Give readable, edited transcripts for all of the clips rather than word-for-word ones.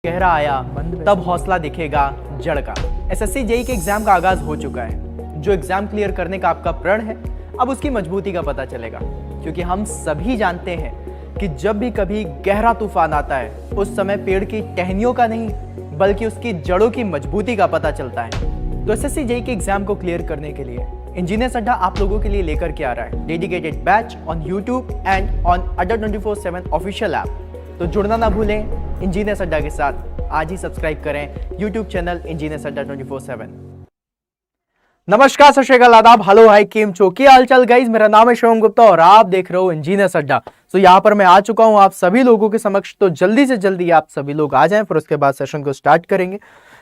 गहरा आया तब हौसला दिखेगा जड़ का। एसएससी जेईई के एग्जाम का आगाज हो चुका है। जो एग्जाम क्लियर करने का आपका प्रण है, अब उसकी मजबूती का पता चलेगा, क्योंकि हम सभी जानते हैं कि जब भी कभी गहरा तूफान आता है, उस समय पेड़ की टहनियों का नहीं बल्कि उसकी जड़ों की मजबूती का पता चलता है। तो एसएससी जेईई के एग्जाम को क्लियर करने के लिए इंजीनियर्स अड्डा आप लोगों के लिए लेकर के आ रहा है dedicated batch on YouTube and on अड्डा 24/7 ऑफिशियल ऐप। तो जुड़ना ना भूलें इंजीनियर्स अड्डा के साथ। आज ही सब्सक्राइब करें यूट्यूब चैनल इंजीनियर्स अड्डा 24/7। नमस्कार, सत श्री अकाल, आदाब, हेलो, हाय, केम छो, क्या हालचाल गाइस। मेरा नाम है शिवम गुप्ता और आप देख रहे हो इंजीनियर्स अड्डा। तो यहाँ पर मैं आ चुका हूँ आप सभी लोगों के समक्ष। तो जल्दी से जल्दी आप सभी लोग आ जाएं, फिर उसके बाद सेशन को स्टार्ट करेंगे।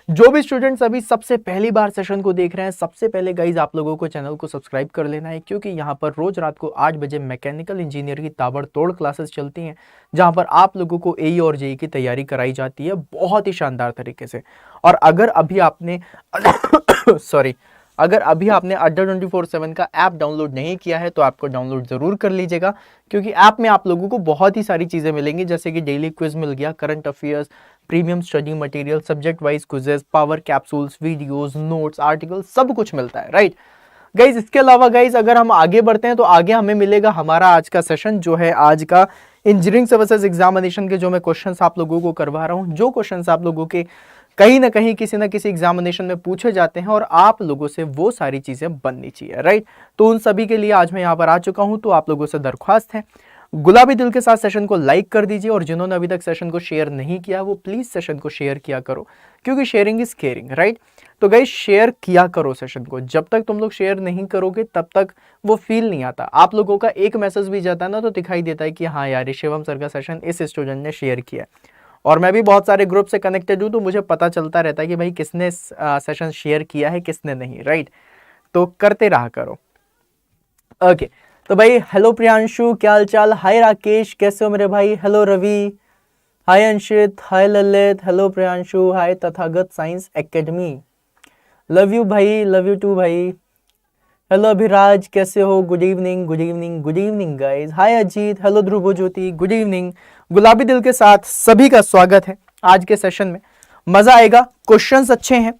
जो भी स्टूडेंट्स अभी सबसे पहली बार सेशन को देख रहे हैं, सबसे पहले गाइज आप लोगों को चैनल को सब्सक्राइब कर लेना है, क्योंकि यहाँ पर रोज रात को 8 बजे मैकेनिकल इंजीनियर की ताबड़तोड़ क्लासेस चलती हैं, जहाँ पर आप लोगों को एई और जेईई की तैयारी कराई जाती है बहुत ही शानदार तरीके से। और अगर अभी आपने अड्डा 24/7 का ऐप डाउनलोड नहीं किया है तो आपको डाउनलोड जरूर कर लीजिएगा, क्योंकि ऐप में आप लोगों को बहुत ही सारी चीजें मिलेंगी, जैसे कि डेली क्विज मिल गया, current affairs, premium study material, subject wise quizzes, power capsules, videos, notes, article, सब कुछ मिलता है, राइट गाइज। इसके अलावा गाइज अगर हम आगे बढ़ते हैं तो आगे हमें मिलेगा हमारा आज का सेशन, जो है आज का इंजीनियरिंग सर्विसेज एग्जामिनेशन के जो मैं क्वेश्चंस आप लोगों को करवा रहा हूँ, जो क्वेश्चंस आप लोगों के कहीं ना कहीं किसी ना किसी एग्जामिनेशन में पूछे जाते हैं और आप लोगों से वो सारी चीजें बननी चाहिए, राइट। तो उन सभी के लिए आज मैं यहाँ पर आ चुका हूँ। तो आप लोगों से दरख्वास्त है, गुलाबी दिल के साथ सेशन को लाइक कर दीजिए, और जिन्होंने अभी तक सेशन को शेयर नहीं किया वो प्लीज सेशन को शेयर किया करो, क्योंकि शेयरिंग इज केयरिंग, राइट। तो गाइस शेयर किया करो सेशन को। जब तक तुम लोग शेयर नहीं करोगे तब तक वो फील नहीं आता। आप लोगों का एक मैसेज भी जाता है ना, तो दिखाई देता है कि हाँ यार, शिवम सर का सेशन इस स्टूडेंट ने शेयर किया। और मैं भी बहुत सारे ग्रुप से कनेक्टेड हूँ, तो मुझे पता चलता रहता है कि भाई किसने सेशन शेयर किया है, किसने नहीं, राइट। तो करते रहा करो, ओके। तो भाई हेलो प्रियांशु, क्या हाल चाल, हाय राकेश, कैसे हो मेरे भाई, hello Ravi, hi Anshit, hi Lalit, hello Priyanshu, hi Tathagat science academy, love you भाई, लव यू टू भाई, हेलो अभिराज, कैसे हो, good evening, good evening, good evening guys, hi Ajeet, hello Dhruv Jyoti, good evening. गुलाबी दिल के साथ सभी का स्वागत है आज के सेशन में। मजा आएगा, क्वेश्चंस अच्छे हैं,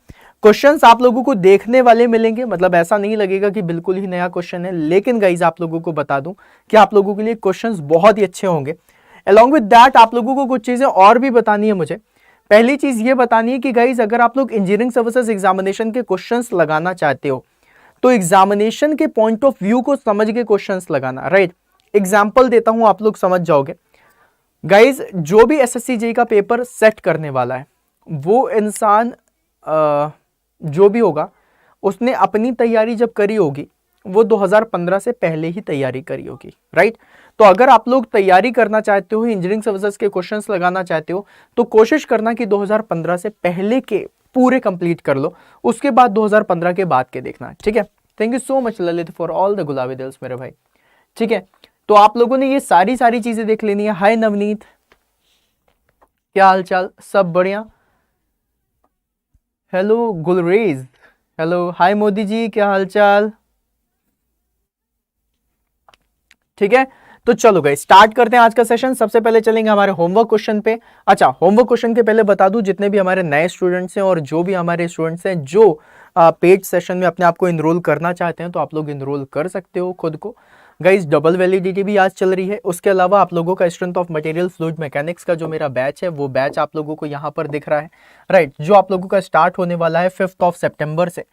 क्वेश्चंस आप लोगों को देखने वाले मिलेंगे, मतलब ऐसा नहीं लगेगा कि बिल्कुल ही नया क्वेश्चन है, लेकिन गाइज आप लोगों को बता दूं कि आप लोगों के लिए क्वेश्चंस बहुत ही अच्छे होंगे। अलॉन्ग विद दैट आप लोगों को कुछ चीजें और भी बतानी है मुझे। पहली चीज ये बतानी है कि गाइज अगर आप लोग इंजीनियरिंग सर्विसेज एग्जामिनेशन के क्वेश्चंस लगाना चाहते हो तो एग्जामिनेशन के पॉइंट ऑफ व्यू को समझ के क्वेश्चंस लगाना, राइट। एग्जाम्पल देता हूं, आप लोग समझ जाओगे। गाइज जो भी एसएससी जेईई का पेपर सेट करने वाला है, वो इंसान जो भी होगा उसने अपनी तैयारी जब करी होगी वो 2015 से पहले ही तैयारी करी होगी, राइट। तो अगर आप लोग तैयारी करना चाहते हो, इंजीनियरिंग सर्विसेज के क्वेश्चंस लगाना चाहते हो, तो कोशिश करना कि 2015 से पहले के पूरे कंप्लीट कर लो, उसके बाद 2015 के बाद के देखना, ठीक है। Thank you so much Lalit for all the गुलाबी दिल्स मेरे भाई, ठीक है। तो आप लोगों ने ये सारी चीजें देख लेनी है। हाय नवनीत, क्या हाल चाल, सब बढ़िया, हेलो गुलरेज, हेलो, हाय मोदी जी, क्या हाल चाल, ठीक है। तो चलो गाइस स्टार्ट करते हैं आज का सेशन। सबसे पहले चलेंगे हमारे होमवर्क क्वेश्चन पे। अच्छा, होमवर्क क्वेश्चन के पहले बता दूं, जितने भी हमारे नए स्टूडेंट्स हैं और जो भी हमारे स्टूडेंट्स हैं जो पेड सेशन में अपने आप को इनरोल करना चाहते हैं, तो आप लोग इनरोल कर सकते हो खुद को। गाइस डबल वैलिडिटी भी आज चल रही है। उसके अलावा आप लोगों का strength of material fluid mechanics का जो मेरा बैच है, वो बैच आप लोगों को यहाँ पर दिख रहा है, राइट, जो आप लोगों का स्टार्ट होने वाला है 5th ऑफ सितंबर से।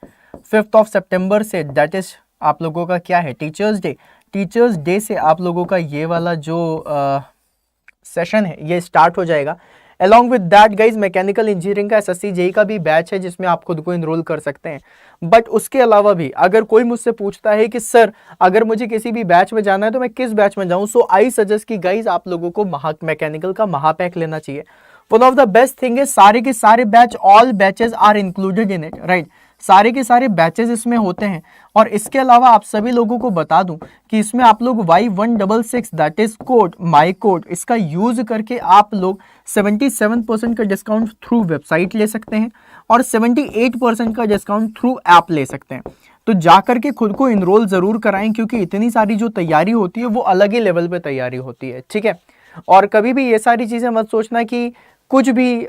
5th of September say that is आप लोगों का क्या है, टीचर्स डे। टीचर्स डे से आप लोगों का ये वाला जो सेशन है ये स्टार्ट हो जाएगा। Along with that guys mechanical engineering का एसएससी जेईई का भी बैच है, जिसमें आप खुद को इनरोल कर सकते हैं। बट उसके अलावा भी अगर कोई मुझसे पूछता है कि सर अगर मुझे किसी भी बैच में जाना है तो मैं किस बैच में जाऊं, सो आई सजेस्ट कि गाइज आप लोगों को मैकेनिकल का महापैक लेना चाहिए। One of the best thing है, सारे के सारे batch, all batches are included in it, right. सारे के सारे बैचेस इसमें होते हैं। और इसके अलावा आप सभी लोगों को बता दूं कि इसमें आप लोग Y166 that is code, my code, इसका यूज करके आप लोग 77% का डिस्काउंट थ्रू वेबसाइट ले सकते हैं और 78% का डिस्काउंट थ्रू ऐप ले सकते हैं। तो जाकर के खुद को इनरोल जरूर कराएं, क्योंकि इतनी सारी जो तैयारी होती है वो अलग ही लेवल पे तैयारी होती है, ठीक है। और कभी भी ये सारी चीजें मत सोचना कि कुछ भी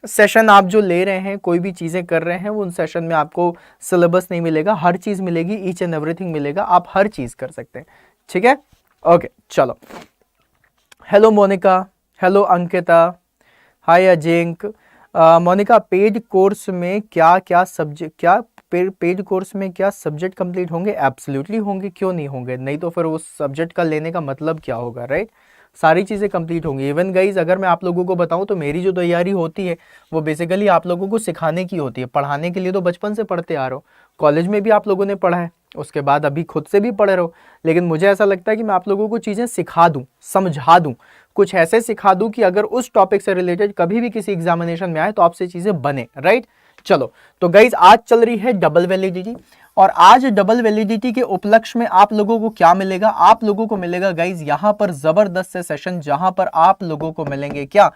सेशन आप जो ले रहे हैं, कोई भी चीज़ें कर रहे हैं, वो उन सेशन में आपको सिलेबस नहीं मिलेगा, हर चीज़ मिलेगी, ईच एंड एवरीथिंग मिलेगा, आप हर चीज़ कर सकते हैं। ठीक है, ओके चलो। हेलो मोनिका, हेलो अंकिता, हाय अजिंक। मोनिका, पेड कोर्स में क्या सब्जेक्ट पेड कोर्स में क्या सब्जेक्ट कंप्लीट होंगे? एब्सोल्युटली होंगे, क्यों नहीं होंगे, नहीं तो फिर उस सब्जेक्ट का लेने का मतलब क्या होगा, राइट? सारी चीज़ें कंप्लीट होंगी। इवन गाइज अगर मैं आप लोगों को बताऊं तो मेरी जो तैयारी होती है वो बेसिकली आप लोगों को सिखाने की होती है। पढ़ाने के लिए तो बचपन से पढ़ते आ रहे हो, कॉलेज में भी आप लोगों ने पढ़ा है, उसके बाद अभी खुद से भी पढ़ रहे हो, लेकिन मुझे ऐसा लगता है कि मैं आप लोगों को चीज़ें सिखा दूँ, समझा दूँ, कुछ ऐसे सिखा दूँ कि अगर उस टॉपिक से रिलेटेड कभी भी किसी एग्जामिनेशन में आए तो आपसे चीज़ें बने, राइट? चलो, तो गाइज आज चल रही है डबल वैलिडिटी, और आज डबल वैलिडिटी के उपलक्ष्य में आप लोगों को क्या मिलेगा? आप लोगों को मिलेगा गाइज यहाँ पर जबरदस्त से सेशन, जहां पर आप लोगों को मिलेंगे क्या,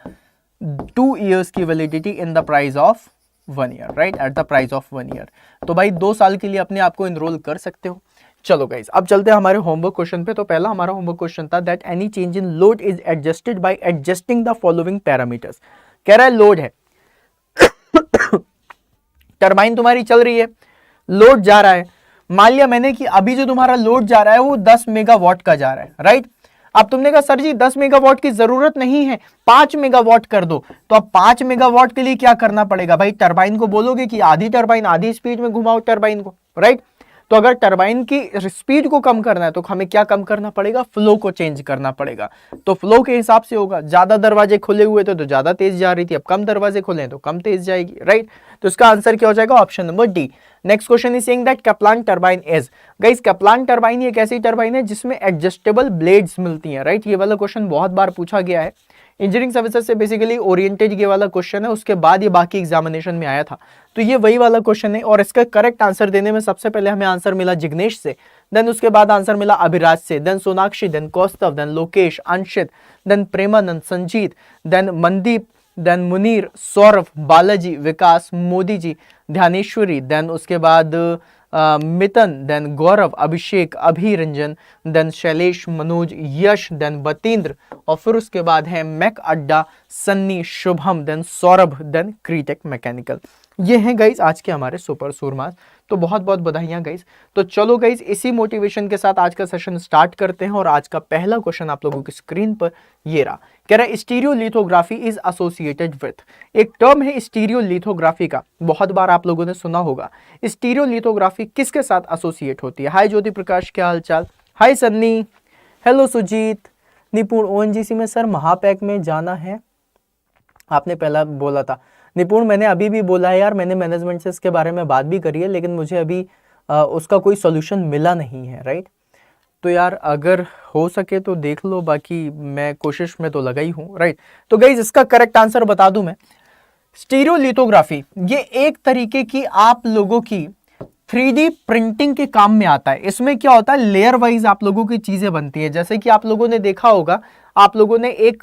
2 years की validity in the price of 1 year, right? At the price of 1 year। तो भाई 2 साल के लिए अपने आप को इनरोल कर सकते हो। चलो गाइज, अब चलते हैं हमारे होमवर्क क्वेश्चन पे। तो पहला हमारा होमवर्क क्वेश्चन था that any change in load is adjusted bye adjusting the following parameters. कह रहा है लोड है, टरबाइन तुम्हारी चल रही है, लोड जा रहा है, मान लिया मैंने कि अभी जो तुम्हारा लोड जा रहा है वो 10 मेगावाट का जा रहा है, राइट? अब तुमने कहा सर जी 10 मेगावाट की जरूरत नहीं है, 5 मेगावाट कर दो। तो अब 5 मेगावाट के लिए क्या करना पड़ेगा भाई? टरबाइन को बोलोगे कि आधी टरबाइन आधी स्पीड में घुमाओ टरबाइन को, राइट? तो अगर टरबाइन की स्पीड को कम करना है तो हमें क्या कम करना पड़ेगा? फ्लो को चेंज करना पड़ेगा। तो फ्लो के हिसाब से होगा, ज्यादा दरवाजे खुले हुए थे तो ज्यादा तेज जा रही थी, अब कम दरवाजे खुले तो कम तेज जाएगी, राइट? तो इसका आंसर क्या हो जाएगा? Option number D. Next question is saying that Kaplan turbine is, guys Kaplan turbine एक ऐसी टरबाइन है जिसमें एडजस्टेबल ब्लेड्स मिलती हैं, राइट? ये वाला क्वेश्चन बहुत बार पूछा गया है, इंजीनियरिंग सर्विसेज से बेसिकली ओरिएंटेड ये वाला क्वेश्चन है, उसके बाद ये बाकी एग्जामिनेशन में आया था। तो ये वही वाला क्वेश्चन है, और इसका करेक्ट आंसर देने में सबसे पहले हमें आंसर मिला जिग्नेश से, देन उसके बाद आंसर मिला अभिराज से, then Sonakshi, then Kaustav, then Lokesh, Anshit, then Premanand, Sanjeet, then Mandeep, then Munir, Saurabh, Balaji, Vikas, Modi ji, Dhyaneshwari, then उसके बाद Mitan, then Gaurav, Abhishek, Abhiranjan, then Shailesh, Manoj, Yash, then Batendra, और फिर उसके बाद है Mac Adda, Sunny, Shubham, then Saurabh, then Kreatech mechanical. ये हैं गाइज आज के हमारे सुपर सूरमास। तो बहुत बहुत बधाइयाँ गाइज। तो चलो गाइज इसी मोटिवेशन के साथ आज का सेशन स्टार्ट करते हैं, और आज का पहला क्वेश्चन आप लोगों की स्क्रीन पर ये रहा। कह रहा है स्टीरियोलिथोग्राफी इज एसोसिएटेड विथ, एक टर्म है स्टीरियोलिथोग्राफी का, बहुत बार आप लोगों ने सुना होगा। स्टीरियोलिथोग्राफी किसके साथ एसोसिएट होती है? हाय ज्योति प्रकाश, क्या हालचाल? हाय सन्नी, हेलो सुजीत, निपुण। ओएनजीसी में सर महापैक में जाना है, आपने पहला बोला था। निपुण मैंने अभी भी बोला है यार, मैंने मैनेजमेंट से इसके बारे में बात भी करी है, लेकिन मुझे अभी उसका कोई सॉल्यूशन मिला नहीं है, राइट? तो यार अगर हो सके तो देख लो, बाकी मैं कोशिश में तो लगा ही हूँ, राइट? तो गाइस इसका करेक्ट आंसर बता दूं मैं, स्टीरियोलिथोग्राफी ये एक तरीके की आप लोगों की 3D प्रिंटिंग के काम में आता है। इसमें क्या होता है, लेयर वाइज आप लोगों की चीजें बनती है। जैसे कि आप लोगों ने देखा होगा, आप लोगों ने एक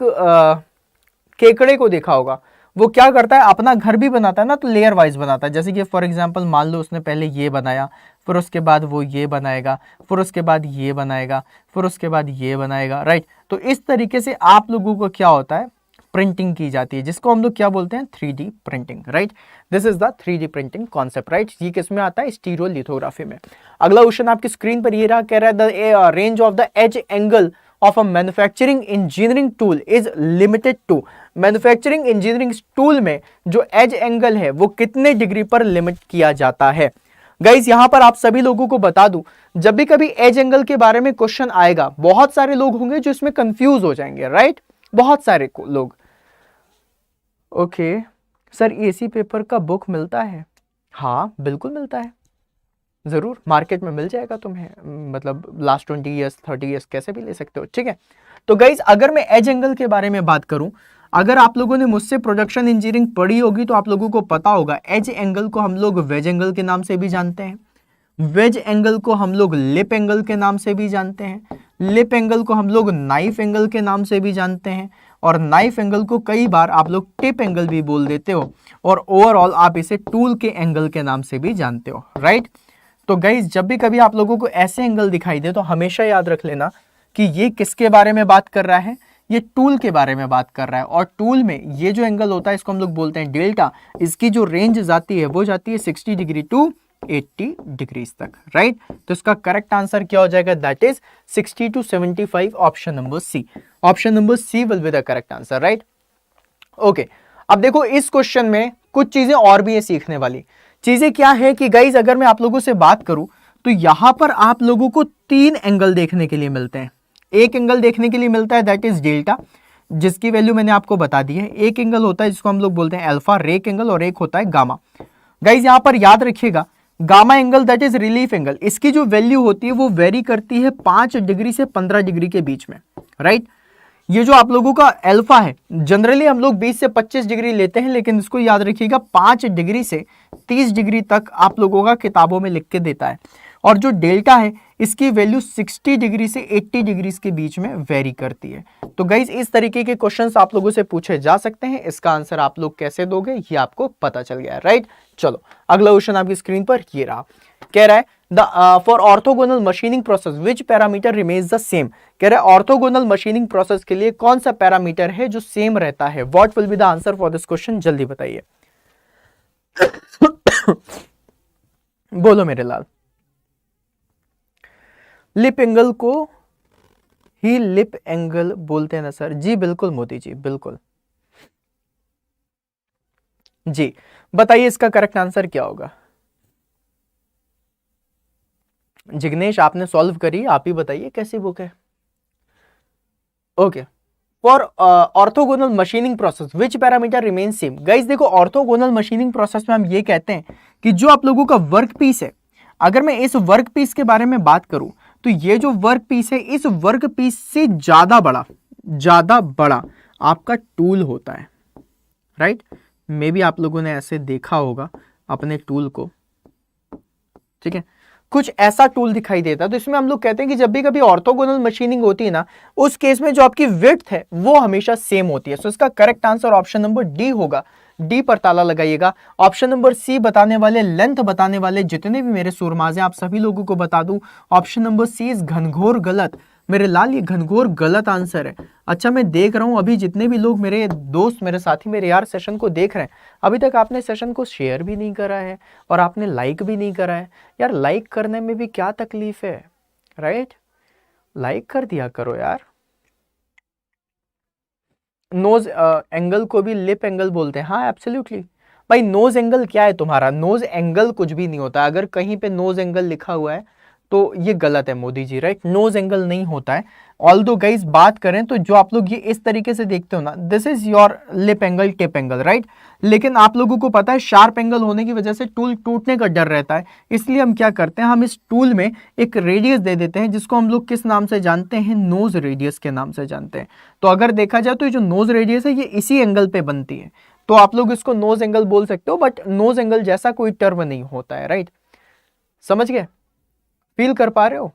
केकड़े को देखा होगा, वो क्या करता है, अपना घर भी बनाता है ना, तो लेयर वाइज बनाता है। जैसे कि फॉर एग्जांपल मान लो उसने पहले ये बनाया, फिर उसके बाद वो ये बनाएगा, फिर उसके बाद ये बनाएगा, फिर उसके बाद ये बनाएगा, राइट? तो इस तरीके से आप लोगों को क्या होता है, प्रिंटिंग की जाती है, जिसको हम लोग क्या बोलते हैं, 3D printing, right? This is the 3D printing concept, right? ये किस में आता है, स्टीरियोलिथोग्राफी में। अगला क्वेश्चन आपकी स्क्रीन पर ये रहा, कह रहा है the range of the edge angle of a manufacturing engineering tool is limited to, manufacturing engineering tool में जो एज एंगल है वो कितने डिग्री पर लिमिट किया जाता है? गाइस यहां पर आप सभी लोगों को बता दूं, जब भी कभी एज एंगल के बारे में क्वेश्चन आएगा, बहुत सारे लोग होंगे जो इसमें कंफ्यूज हो जाएंगे, राइट? बहुत सारे लोग। ओके सर, एसी पेपर का बुक मिलता है? हाँ बिल्कुल मिलता है, जरूर मार्केट में मिल जाएगा तुम्हें, मतलब लास्ट 20 ईयर्स 30 ईयर्स कैसे भी ले सकते हो, ठीक है? तो गाइज अगर मैं एज एंगल के बारे में बात करूं, अगर आप लोगों ने मुझसे प्रोडक्शन इंजीनियरिंग पढ़ी होगी तो आप लोगों को पता होगा एज एंगल को हम लोग वेज एंगल के नाम से भी जानते हैं, वेज एंगल को हम लोग लिप एंगल के नाम से भी जानते हैं, लिप एंगल को हम लोग नाइफ एंगल के नाम से भी जानते हैं, और नाइफ एंगल को कई बार आप लोग टिप एंगल भी बोल देते हो, और ओवरऑल आप इसे टूल के एंगल के नाम से भी जानते हो, राइट? तो गाइज जब भी कभी आप लोगों को ऐसे एंगल दिखाई दे तो हमेशा याद रख लेना कि ये किसके बारे में बात कर रहा है, ये टूल के बारे में बात कर रहा है, और टूल में ये जो एंगल होता है इसको हम लोग बोलते हैं डेल्टा। इसकी जो रेंज जाती है वो जाती है 60 डिग्री टू 80 डिग्रीज तक, राइट। तो इसका करेक्ट आंसर क्या हो जाएगा, that is 60 to 75, option number C. Option number C will be the correct answer, right. Okay, अब देखो इस क्वेश्चन में कुछ चीजें और भी है सीखने वाली। चीजें क्या है कि गाइज अगर मैं आप लोगों से बात करूं तो यहां पर आप लोगों को 3 एंगल देखने के लिए मिलते हैं। एक एंगल देखने के लिए मिलता है दैट इज डेल्टा, जिसकी वैल्यू मैंने आपको बता दी है। एक एंगल होता है जिसको हम लोग बोलते हैं अल्फा रेक एंगल, और एक होता है गामा। गाइज यहां पर याद रखिएगा, gamma angle that is relief angle, इसकी जो वैल्यू होती है वो वेरी करती है 5 डिग्री से 15 डिग्री के बीच में, राइट। ये जो आप लोगों का अल्फा है, जनरली हम लोग 20 से 25 डिग्री लेते हैं, लेकिन इसको याद रखिएगा 5 डिग्री से 30 डिग्री तक आप लोगों का किताबों में लिख के देता है। और जो डेल्टा है इसकी वैल्यू 60 डिग्री से 80 डिग्री के बीच में वेरी करती है। तो गाइज इस तरीके के क्वेश्चंस आप लोगों से पूछे जा सकते हैं। इसका आंसर आप लोग कैसे दोगे ये आपको पता चल गया है, राइट। चलो अगला क्वेश्चन आपकी स्क्रीन पर ये रहा, कह रहा है for orthogonal machining process which parameter remains the same. कह रहा है ऑर्थोगोनल मशीनिंग प्रोसेस के लिए कौन सा पैरामीटर है जो सेम रहता है। What will be the answer for this question, जल्दी बताइए। बोलो मेरे लाल। लिप एंगल को ही लिप एंगल बोलते हैं ना सर? जी बिल्कुल मोदी जी, बिल्कुल जी। बताइए इसका करेक्ट आंसर क्या होगा। जिग्नेश आपने सॉल्व करी, आप ही बताइए कैसी बुक है। Okay, for orthogonal machining process which parameter remain same. Guys देखो ऑर्थोगोनल मशीनिंग प्रोसेस में हम ये कहते हैं कि जो आप लोगों का वर्क पीस है, अगर मैं इस वर्क पीस के बारे में बात करूं तो ये जो वर्क पीस है इस वर्क पीस से ज्यादा बड़ा आपका टूल होता है, राइट। मे बी आप लोगों ने ऐसे देखा होगा अपने टूल को, ठीक है, कुछ ऐसा टूल दिखाई देता है। तो इसमें हम लोग कहते हैं कि जब भी कभी ऑर्थोगोनल मशीनिंग होती है ना, उस केस में जो आपकी विड्थ है वो हमेशा सेम होती है। सो इसका correct answer option number D होगा। डी पर ताला लगाइएगा। ऑप्शन नंबर सी बताने वाले, लेंथ बताने वाले जितने भी मेरे सुरमाज हैं, आप सभी लोगों को बता दूं, ऑप्शन नंबर सी इज घनघोर गलत। मेरे लाल ये घनघोर गलत आंसर है। अच्छा मैं देख रहा हूं अभी जितने भी लोग मेरे दोस्त, मेरे साथी, मेरे यार सेशन को देख रहे हैं, अभी तक आपने सेशन को शेयर भी नहीं करा है और आपने लाइक भी नहीं करा है। यार लाइक करने में भी क्या तकलीफ है, राइट। लाइक कर दिया करो यार। नोज एंगल को भी लिप एंगल बोलते हैं, हाँ एब्सोल्युटली। भाई नोज एंगल क्या है तुम्हारा, नोज एंगल कुछ भी नहीं होता। अगर कहीं पे नोज एंगल लिखा हुआ है तो ये गलत है Modi ji, right. Knows angle नहीं होता है। ऑल्दो गाइस बात करें तो जो आप लोग ये इस तरीके से देखते हो ना, this is your lip angle, tip angle, right. लेकिन आप लोगों को पता है शार्प एंगल होने की वजह से टूल टूटने का डर रहता है, इसलिए हम क्या करते हैं, हम इस टूल में एक रेडियस दे देते हैं जिसको हम लोग किस नाम से जानते हैं, नोज रेडियस के नाम से जानते हैं। तो अगर देखा जाए तो ये जो नोज रेडियस है ये इसी एंगल पे बनती है, तो आप लोग इसको नोज एंगल बोल सकते हो, बट नोज एंगल जैसा कोई टर्म नहीं होता है, राइट। समझ गए, फील कर पा रहे हो,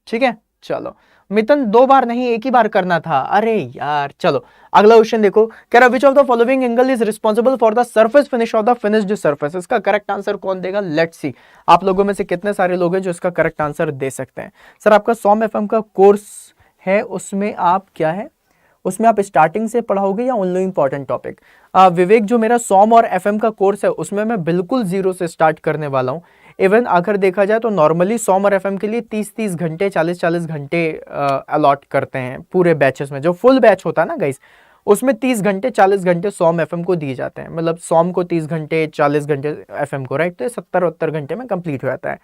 ठीक है। चलो मितन 2 बार नहीं 1 ही बार करना था, अरे यार। चलो अगला क्वेश्चन देखो, कह रहा विच of the following angle is responsible for the surface finish off the finished surface. इसका करेक्ट आंसर कौन देगा, लेट्स सी। आप लोगों में से कितने सारे लोग हैं जो इसका करेक्ट आंसर दे सकते हैं। सर आपका सॉम एफएम का कोर्स है, उसमें आप क्या है, उसमें आप स्टार्टिंग से पढ़ाओगे या ओनली इंपॉर्टेंट टॉपिक। विवेक जो मेरा सॉम और एफएम का कोर्स है उसमें मैं बिल्कुल 0 से स्टार्ट करने वाला हूँ। इवन अगर देखा जाए तो नॉर्मली सॉम और एफएम के लिए 30-30 घंटे, 40-40 घंटे अलॉट करते हैं पूरे बैचेस में। जो फुल बैच होता है ना गाइस, उसमें 30 घंटे 40 घंटे सॉम एफएम को दिए जाते हैं, मतलब सॉम को 30 घंटे 40 घंटे एफएम को, राइट। तो 70-72 घंटे में कंप्लीट हो जाता है।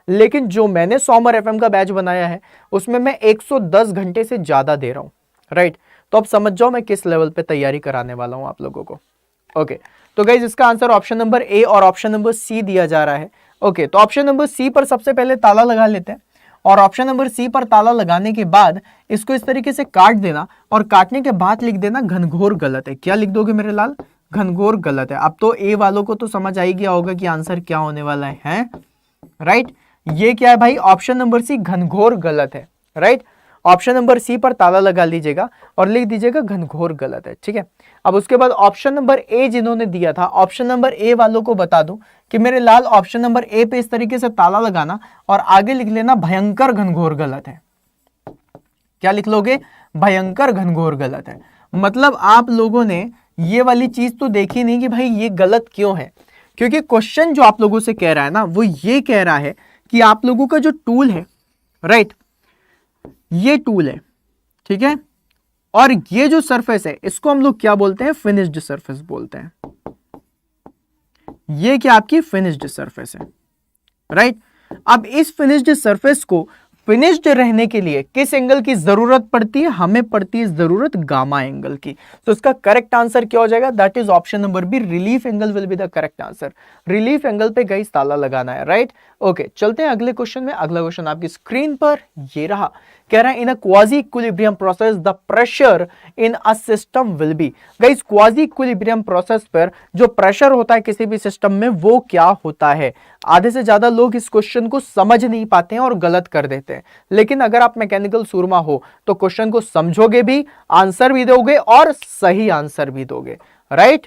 लेकिन जो मैंने सॉम और एफएम का बैच बनाया है उसमें मैं 110 घंटे से ज्यादा दे रहा हूँ, राइट। तो अब समझ जाओ मैं किस लेवल पे तैयारी कराने वाला हूँ आप लोगों को। ओके तो गाइज इसका आंसर ऑप्शन नंबर ए और ऑप्शन नंबर सी दिया जा रहा है। ओके तो ऑप्शन नंबर सी पर सबसे पहले ताला लगा लेते हैं, और ऑप्शन नंबर सी पर ताला लगाने के बाद इसको इस तरीके से काट देना, और काटने के बाद लिख देना घनघोर गलत है। क्या लिख दोगे मेरे लाल, घनघोर गलत है। अब तो ए वालों को तो समझ आ ही गया होगा कि आंसर क्या होने वाला है, राइट। ये क्या है भाई, ऑप्शन नंबर सी घनघोर गलत है, राइट। ऑप्शन नंबर सी पर ताला लगा लीजिएगा और लिख दीजिएगा घनघोर गलत है, ठीक है। अब उसके बाद ऑप्शन नंबर ए जिन्होंने दिया था, ऑप्शन नंबर ए वालों को बता दूं कि मेरे लाल ऑप्शन नंबर ए पे इस तरीके से ताला लगाना और आगे लिख लेना भयंकर घनघोर गलत है। क्या लिख लोगे, भयंकर घनघोर गलत है। मतलब आप लोगों ने ये वाली चीज तो देखी नहीं कि भाई ये गलत क्यों है, क्योंकि क्वेश्चन जो आप लोगों से कह रहा है ना वो ये कह रहा है कि आप लोगों का जो टूल है, राइट, ये टूल है, ठीक है, और ये जो सरफेस है इसको हम लोग क्या बोलते हैं, फिनिश्ड सरफेस बोलते हैं। ये क्या आपकी फिनिश्ड सरफेस है, राइट। अब इस फिनिश्ड सरफेस को फिनिश्ड रहने के लिए किस एंगल की जरूरत पड़ती है, हमें पड़ती है जरूरत गामा एंगल की। तो इसका करेक्ट आंसर क्या हो जाएगा, that is option number B, relief angle will be the correct answer. Relief angle पे गाइस ताला लगाना है, राइट। ओके, चलते हैं अगले क्वेश्चन में। अगला क्वेश्चन आपकी स्क्रीन पर ये रहा, कह रहा है in a quasi equilibrium process the pressure in a system will be. Guys quasi equilibrium process पर जो प्रेशर होता है किसी भी सिस्टम में वो क्या होता है। आधे से ज्यादा लोग इस क्वेश्चन को समझ नहीं पाते हैं और गलत कर देते हैं, लेकिन अगर आप मैकेनिकल सूरमा हो तो क्वेश्चन को समझोगे भी, आंसर भी दोगे और सही आंसर भी दोगे, राइट।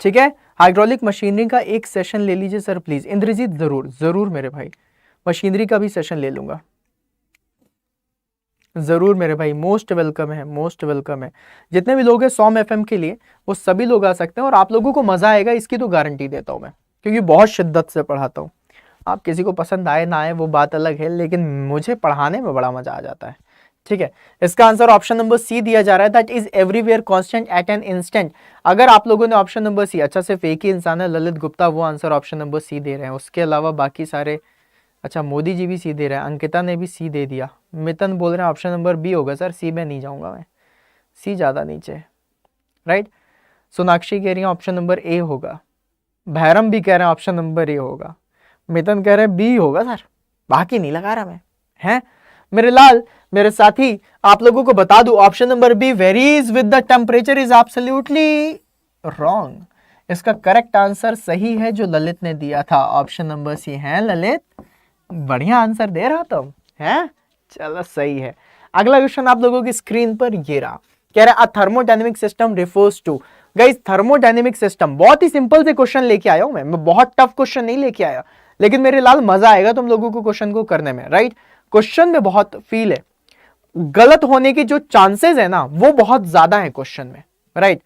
ठीक है, हाइड्रोलिक मशीनरी का एक सेशन ले लीजिए सर प्लीज। इंद्रजीत जरूर जरूर मेरे भाई, मशीनरी का भी सेशन ले लूंगा जरूर मेरे भाई, मोस्ट वेलकम है, मोस्ट वेलकम है। जितने भी लोग हैं सॉम एफएम के लिए वो सभी लोग आ सकते हैं और आप लोगों को मजा आएगा इसकी तो गारंटी देता हूं मैं, क्योंकि बहुत शिद्दत से पढ़ाता हूं। आप किसी को पसंद आए ना आए वो बात अलग है, लेकिन मुझे पढ़ाने में बड़ा मजा आ जाता है। ठीक है, इसका आंसर ऑप्शन नंबर सी दिया जा रहा है, that is everywhere constant eight an instant. अगर आप लोगों ने ऑप्शन नंबर सी, अच्छा सिर्फ एक ही इंसान है ललित गुप्ता, वो आंसर ऑप्शन नंबर सी दे रहे हैं, उसके अलावा बाकी सारे, अच्छा मोदी जी भी सी दे रहे हैं, अंकिता ने भी सी दे दिया, मितन बोल रहे हैं ऑप्शन नंबर बी होगा सर, सी में नहीं जाऊंगा मैं, सी ज्यादा नीचे, राइट। सोनाक्षी कह रही है ऑप्शन नंबर ए होगा, भैरम भी कह रहे हैं ऑप्शन नंबर ए होगा, मितन कह रहे हैं बी होगा सर, बाकी नहीं लगा रहा मैं, हैं मेरे लाल मेरे साथी। आप लोगों को बता दूं option number B varies with the temperature is absolutely wrong. इसका करेक्ट आंसर सही है जो ललित ने दिया था, ऑप्शन नंबर सी है। ललित बढ़िया आंसर दे रहा तुम, हैं, चलो सही है। अगला क्वेश्चन आप लोगों की स्क्रीन पर ये रहा, कह रहा है a thermodynamic system refers to. Guys thermodynamic system, बहुत ही सिंपल से क्वेश्चन लेके आया हूं मैं बहुत टफ क्वेश्चन नहीं लेके आया, लेकिन मेरे लाल मजा आएगा तुम लोगों को क्वेश्चन को करने में, राइट। क्वेश्चन में बहुत फील है, गलत होने के जो चांसेस है ना वो बहुत ज्यादा है क्वेश्चन में, राइट।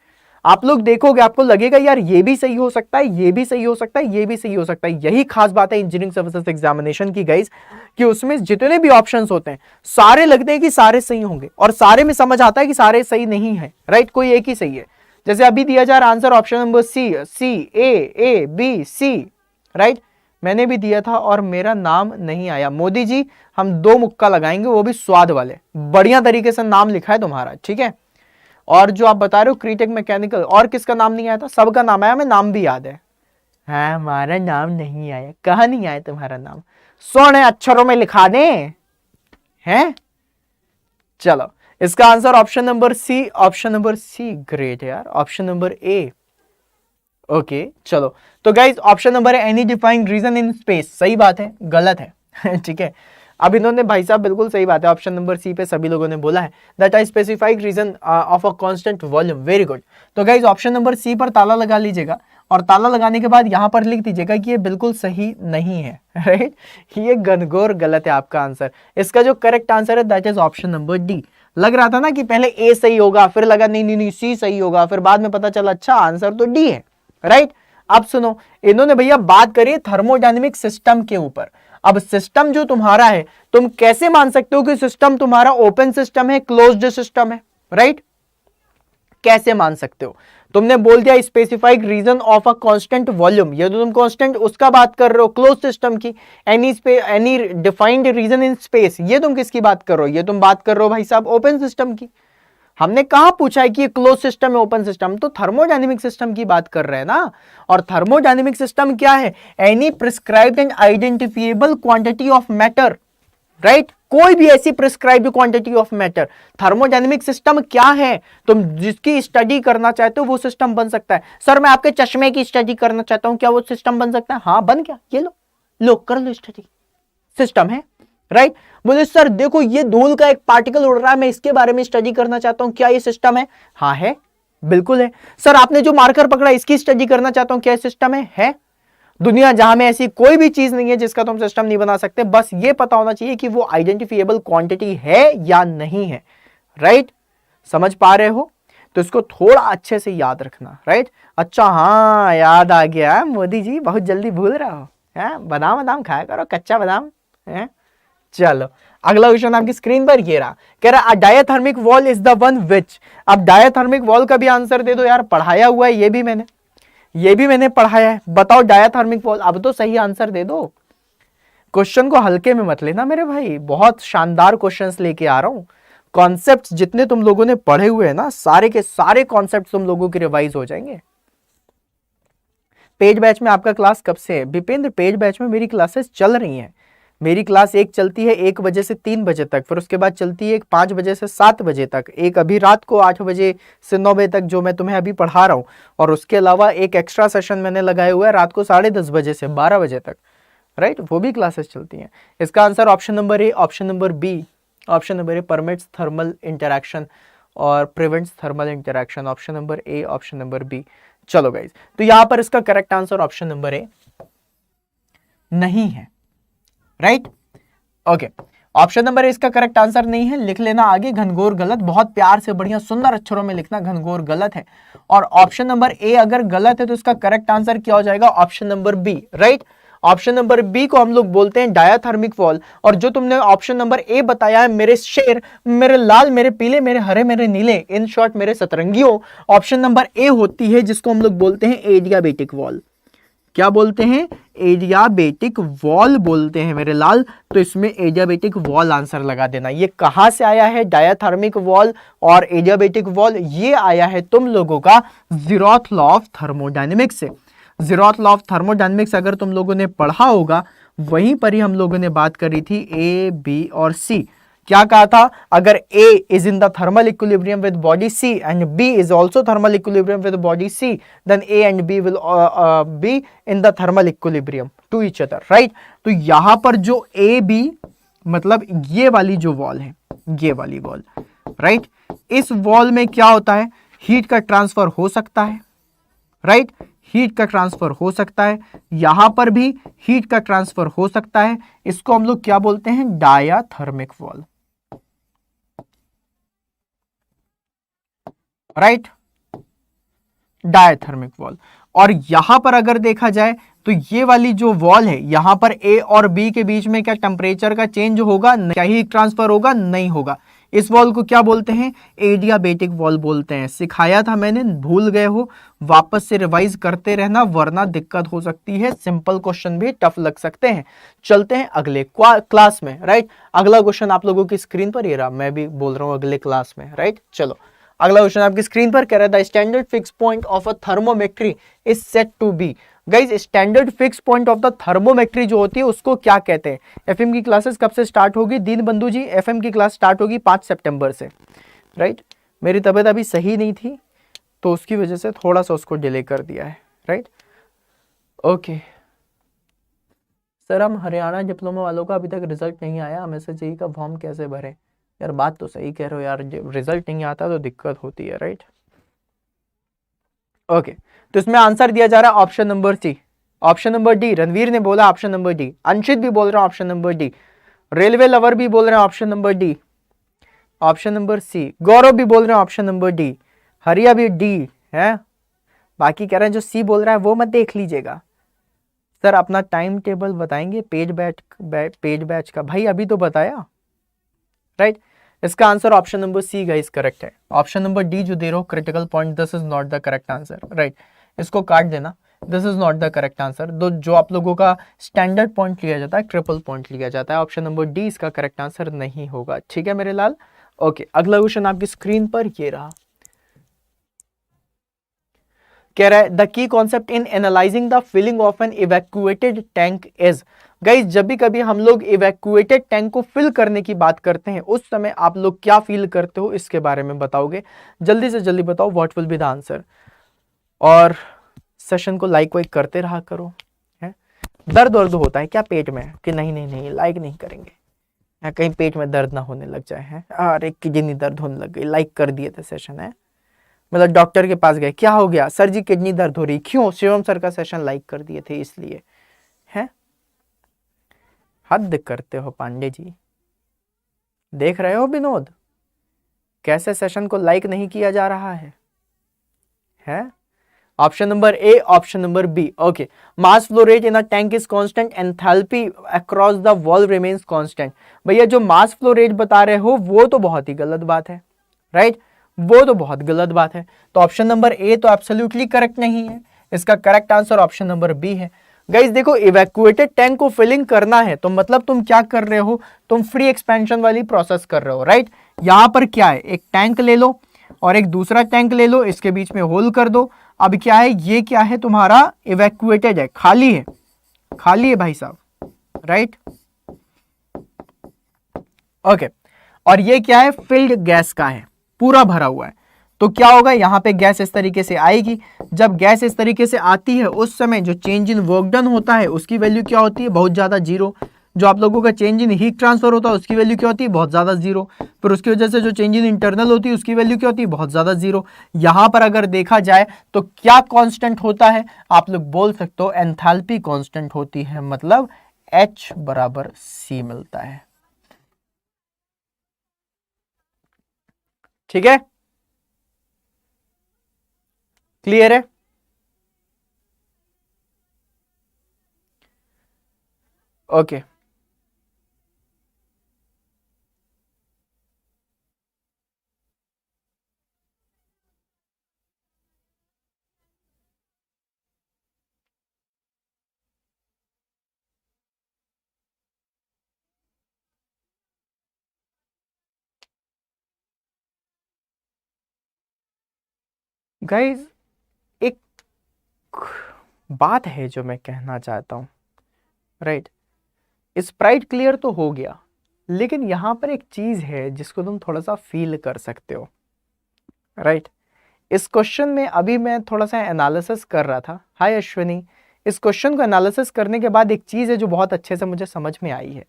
आप लोग देखोगे आपको लगेगा यार ये भी सही हो सकता है, ये भी सही हो सकता है, ये भी सही हो सकता है। यही खास बात है इंजीनियरिंग सर्विसेज एग्जामिनेशन की गाइस, कि उसमें जितने भी ऑप्शंस होते हैं सारे लगते हैं कि सारे सही होंगे और सारे में समझ आता है कि सारे सही नहीं है, राइट, कोई एक ही सही है। जैसे अभी दिया जा रहा answer option number C, C A B C, right, मैंने भी दिया था और मेरा नाम नहीं आया। मोदी जी हम 2 मुक्का लगाएंगे, वो भी स्वाद वाले, बढ़िया तरीके से नाम लिखा है तुम्हारा, ठीक है। और जो आप बता रहे हो क्रीटेक मैकेनिकल, और किसका नाम नहीं आया था, सबका नाम आया, मैं नाम भी याद है। हाँ हमारा नाम नहीं आया, कहा नहीं आया तुम्हारा नाम, सोने अक्षरों में लिखा दे, हैं। चलो इसका answer option number C, option number C, great यार, ऑप्शन नंबर ए। ओके चलो, तो गाइज ऑप्शन नंबर है any defined region in space, सही बात है, गलत है ठीक है। अब इन्होंने भाई साहब बिल्कुल सही बात है, ऑप्शन नंबर सी पे सभी लोगों ने बोला है, that I specified region of a constant volume, very good. तो गाइज ऑप्शन नंबर सी पर ताला लगा लीजिएगा और ताला लगाने के बाद यहां पर लिख दीजिएगा कि ये बिल्कुल सही नहीं है, राइट, ये घनघोर गलत है आपका आंसर। इसका जो करेक्ट आंसर है that is option number D. लग रहा था ना कि पहले ए सही होगा, फिर लगा नहीं सी सही होगा, फिर बाद में पता चला अच्छा आंसर तो डी है, राइट। अब सुनो, इन्होंने भैया बात करी थर्मोडायनेमिक सिस्टम के ऊपर। अब सिस्टम जो तुम्हारा है, तुम कैसे मान सकते हो कि सिस्टम तुम्हारा ओपन सिस्टम है, क्लोज्ड सिस्टम है, राइट, कैसे मान सकते हो। तुमने बोल दिया specified region of a constant volume, ये तो तुम कांस्टेंट उसका बात कर रहे हो, क्लोज सिस्टम की। Any defined region in space, ये तुम किसकी बात कर रहे हो, ये तुम बात कर रहे हो भाई साहब ओपन सिस्टम की। हमने कहा पूछा है कि ये क्लोज सिस्टम है ओपन सिस्टम, तो थर्मोडायनेमिक सिस्टम की बात कर रहे हैं ना। और थर्मोडायनेमिक सिस्टम क्या है, any prescribed and identifiable quantity of matter, right, कोई भी ऐसी prescribed quantity of matter. Thermodynamic system क्या है, तुम जिसकी स्टडी करना चाहते हो वो सिस्टम बन सकता है। सर मैं आपके चश्मे की स्टडी करना चाहता हूं, क्या वो सिस्टम बन सकता है, हाँ बन गया, ये लो कर लो स्टडी, सिस्टम है, राइट। बोले सर देखो ये धूल का एक पार्टिकल उड़ रहा है, मैं इसके बारे में स्टडी करना चाहता हूं, क्या ये सिस्टम है, हाँ है, बिल्कुल है। सर आपने जो मार्कर पकड़ा इसकी स्टडी करना चाहता हूं, क्या सिस्टम है? दुनिया जहां में ऐसी कोई भी चीज नहीं है जिसका तुम सिस्टम नहीं बना सकते, बस ये पता होना चाहिए कि वो आइडेंटिफिएबल क्वांटिटी है या नहीं है। राइट, समझ पा रहे हो? तो इसको थोड़ा अच्छे से याद रखना। राइट, अच्छा हाँ याद आ गया, मोदी जी बहुत जल्दी भूल रहा हो, है बादाम बादाम खाया करो, कच्चा बादाम है। चलो अगला क्वेश्चन आपकी स्क्रीन पर ये रहा, कह रहा diathermic wall is the one which. अब डायथर्मिक वॉल का भी आंसर दे दो यार, पढ़ाया हुआ है ये भी मैंने पढ़ाया है। बताओ डायथर्मिक वॉल, अब तो सही आंसर दे दो। क्वेश्चन को हल्के में मत लेना मेरे भाई, बहुत शानदार क्वेश्चंस लेके आ रहा हूं। कॉन्सेप्ट्स जितने तुम लोगों ने पढ़े हुए हैं ना, सारे के सारे कॉन्सेप्ट्स तुम लोगों के रिवाइज हो जाएंगे। पेड बैच में आपका क्लास कब से है? विपेंद्र, पेड बैच में मेरी क्लासेस चल रही हैं। मेरी क्लास एक चलती है 1 बजे से 3 बजे तक, फिर उसके बाद चलती है एक 5 बजे से 7 बजे तक, एक अभी रात को 8 बजे से 9 बजे तक जो मैं तुम्हें अभी पढ़ा रहा हूँ, और उसके अलावा एक एक्स्ट्रा सेशन मैंने लगाया हुआ है रात को 10:30 बजे से 12 बजे तक। राइट, वो भी क्लासेस चलती हैं। इसका answer option number A, option number B, option number A permits thermal interaction और prevents thermal interaction, option number A, option number B. चलो गाइज, तो यहां पर इसका correct answer option number A नहीं है। Right, okay, option number A इसका correct answer नहीं है। लिख लेना आगे घनघोर गलत, बहुत प्यार से बढ़िया सुंदर अक्षरों में लिखना, घनघोर गलत है। और ऑप्शन नंबर ए अगर गलत है तो इसका करेक्ट आंसर क्या हो जाएगा? Option number B. Right, option number B को हम लोग बोलते हैं डायाथर्मिक वॉल। और जो तुमने ऑप्शन नंबर ए बताया है, मेरे शेर, मेरे लाल, मेरे पीले, मेरे हरे, मेरे नीले, इन शॉर्ट मेरे सतरंगियों, ऑप्शन नंबर ए होती है जिसको हम लोग बोलते हैं एडियाबेटिक वॉल। क्या बोलते हैं? एडियाबेटिक वॉल बोलते हैं मेरे लाल। तो इसमें एडियाबेटिक वॉल आंसर लगा देना। ये कहां से आया है डायाथर्मिक वॉल और एडियाबेटिक वॉल? ये आया है तुम लोगों का ज़ीरोथ लॉ ऑफ थर्मोडायनेमिक्स से। ज़ीरोथ लॉ ऑफ थर्मोडायनेमिक्स अगर तुम लोगों ने पढ़ा होगा, वहीं पर ही हम लोगों ने बात करी थी ए, बी और सी। क्या कहा था? अगर A is in the thermal equilibrium with body C and B is also thermal equilibrium with body C, then A and B will be in the thermal equilibrium to each other, right? तो यहां पर जो A, B मतलब ये वाली जो wall है, ये वाली वॉल, राइट? इस वॉल में क्या होता है? हीट का ट्रांसफर हो सकता है, राइट? हीट का ट्रांसफर हो सकता है, यहां पर भी हीट का ट्रांसफर हो सकता है। इसको हम लोग क्या बोलते हैं? Diathermic wall, right? Diathermic wall. और यहां पर अगर देखा जाए तो ये वाली जो वॉल है, यहां पर ए और बी के बीच में क्या टेम्परेचर का चेंज होगा? क्या हीट ट्रांसफर होगा? नहीं होगा। इस वॉल को क्या बोलते हैं? एडियाबेटिक वॉल बोलते हैं। सिखाया था मैंने, भूल गए हो, वापस से रिवाइज करते रहना वरना दिक्कत हो सकती है। सिंपल क्वेश्चन भी टफ लग सकते हैं। चलते हैं अगले क्लास में, राइट? अगला क्वेश्चन आप लोगों की स्क्रीन पर ये रहा, मैं भी बोल रहा हूं अगले क्लास में, राइट? चलो अगला क्वेश्चन आपकी स्क्रीन पर कह रहा है the standard fix point of a thermometry is set to be. Guys, standard fix point of the thermometry जो होती है उसको क्या कहते हैं? एफएम की क्लासेस कब से स्टार्ट होगी? दीन बंधु जी, एफएम की क्लास स्टार्ट होगी 5 सितंबर से, राइट? मेरी तबीयत अभी सही नहीं थी तो उसकी वजह से थोड़ा सा उसको डिले कर दिया है, राइट? ओके सर, हम हरियाणा डिप्लोमा वालों का अभी तक रिजल्ट नहीं आया, हम एसएचई का फॉर्म कैसे भरें? यार बात तो सही कह रहे हो यार, रिजल्ट नहीं आता तो दिक्कत होती है, राइट? ओके, तो इसमें आंसर दिया जा रहा है option number C, option number D. Ranveer ने बोला ऑप्शन नंबर डी, अंशित भी बोल रहा है option number D, railway lover भी बोल रहे हैं option number D, option number C, Gaurav भी बोल रहे हैं ऑप्शन नंबर डी, हरिया भी डी है, बाकी कह रहे हैं जो सी बोल रहा है वो मत देख लीजिएगा। सर अपना टाइम टेबल बताएंगे पेड बैच का? भाई अभी तो बताया, राइट? इसका answer option number see guys correct है। ऑप्शन नंबर डी जो दे रहे हो critical point, this is not the correct answer, right? इसको काट देना, this is not the correct answer. जो आप लोगों का स्टैंडर्ड पॉइंट लिया जाता है, ट्रिपल पॉइंट लिया जाता है। ऑप्शन नंबर डी इसका करेक्ट आंसर नहीं होगा, ठीक है मेरे लाल? ओके, अगला क्वेश्चन आपकी स्क्रीन पर ये रहा, कह रहा है the key concept in analysing the filling of an evacuated tank is. Guys, जब भी कभी हम लोग इवैक्यूएटेड टैंक को फिल करने की बात करते हैं उस समय आप लोग क्या फील करते हो इसके बारे में बताओगे? जल्दी से जल्दी बताओ, what will be the answer. और सेशन को लाइक वाइक करते रहा करो, है? दर्द होता है क्या पेट में? कि नहीं नहीं नहीं लाइक नहीं करेंगे, या कहीं पेट में दर्द ना होने लग जाए, है? अरे किडनी दर्द होने लग गई, लाइक कर दिए थे सेशन, है? मतलब डॉक्टर के पास गए, क्या हो गया? सर जी किडनी दर्द हो रही, क्यों? शिवम सर का सेशन लाइक कर दिए थे इसलिए। हद करते हो पांडे जी। देख रहे हो विनोद कैसे सेशन को लाइक नहीं किया जा रहा है? Option number A, option number B. Okay, mass flow rate in a tank is constant, enthalpy across the wall remains constant. भैया जो मास फ्लो रेट बता रहे हो वो तो बहुत ही गलत बात है, राइट? वो तो बहुत गलत बात है। तो ऑप्शन नंबर ए तो एब्सोल्युटली करेक्ट नहीं है। इसका correct answer option number B है। गाइस देखो, इवैक्यूएटेड टैंक को फिलिंग करना है तो मतलब तुम क्या कर रहे हो, तुम फ्री एक्सपेंशन वाली प्रोसेस कर रहे हो, राइट? यहां पर क्या है, एक टैंक ले लो और एक दूसरा टैंक ले लो, इसके बीच में होल कर दो। अब क्या है, ये क्या है तुम्हारा, इवैक्यूएटेड है, खाली है, खाली है भाई साहब, राइट? ओके, और ये क्या है, फिल्ड गैस का है, पूरा भरा हुआ है। तो क्या होगा, यहां पे गैस इस तरीके से आएगी। जब गैस इस तरीके से आती है उस समय जो चेंज इन वर्क डन होता है उसकी वैल्यू क्या होती है, बहुत ज्यादा, जीरो। जो आप लोगों का चेंज इन हीट ट्रांसफर होता है उसकी वैल्यू क्या होती है, बहुत ज्यादा, जीरो। फिर उसकी वजह से जो चेंज इन इंटरनल होती है उसकी वैल्यू क्या होती है, बहुत ज्यादा, जीरो। यहां पर अगर देखा जाए तो क्या कांस्टेंट होता है, आप लोग बोल सकते हो एंथैल्पी कांस्टेंट होती है, मतलब H बराबर C मिलता है। ठीक है, क्लियर है? ओके, गाइज एक बात है जो मैं कहना चाहता हूं, राइट? स्प्राइट क्लियर तो हो गया, लेकिन यहां पर एक चीज है जिसको तुम थोड़ा सा फील कर सकते हो, राइट? इस क्वेश्चन में अभी मैं थोड़ा सा एनालिसिस कर रहा था। हाय अश्विनी, इस क्वेश्चन को एनालिसिस करने के बाद एक चीज है जो बहुत अच्छे से मुझे समझ में आई है।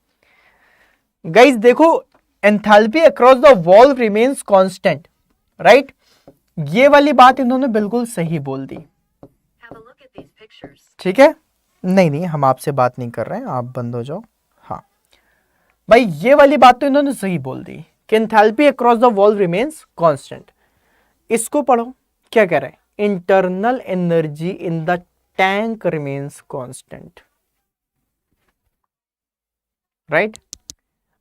गाइज देखो, enthalpy across the wall remains constant, right? ये वाली बात इन्होंने बिल्कुल सही बोल दी, ठीक है? नहीं नहीं, हम आपसे बात नहीं कर रहे हैं, आप बंद हो जाओ। हाँ भाई, ये वाली बात तो इन्होंने सही बोल दी कि enthalpy across the wall remains constant. इसको पढ़ो, क्या कह रहा है, internal energy in the tank remains constant, right?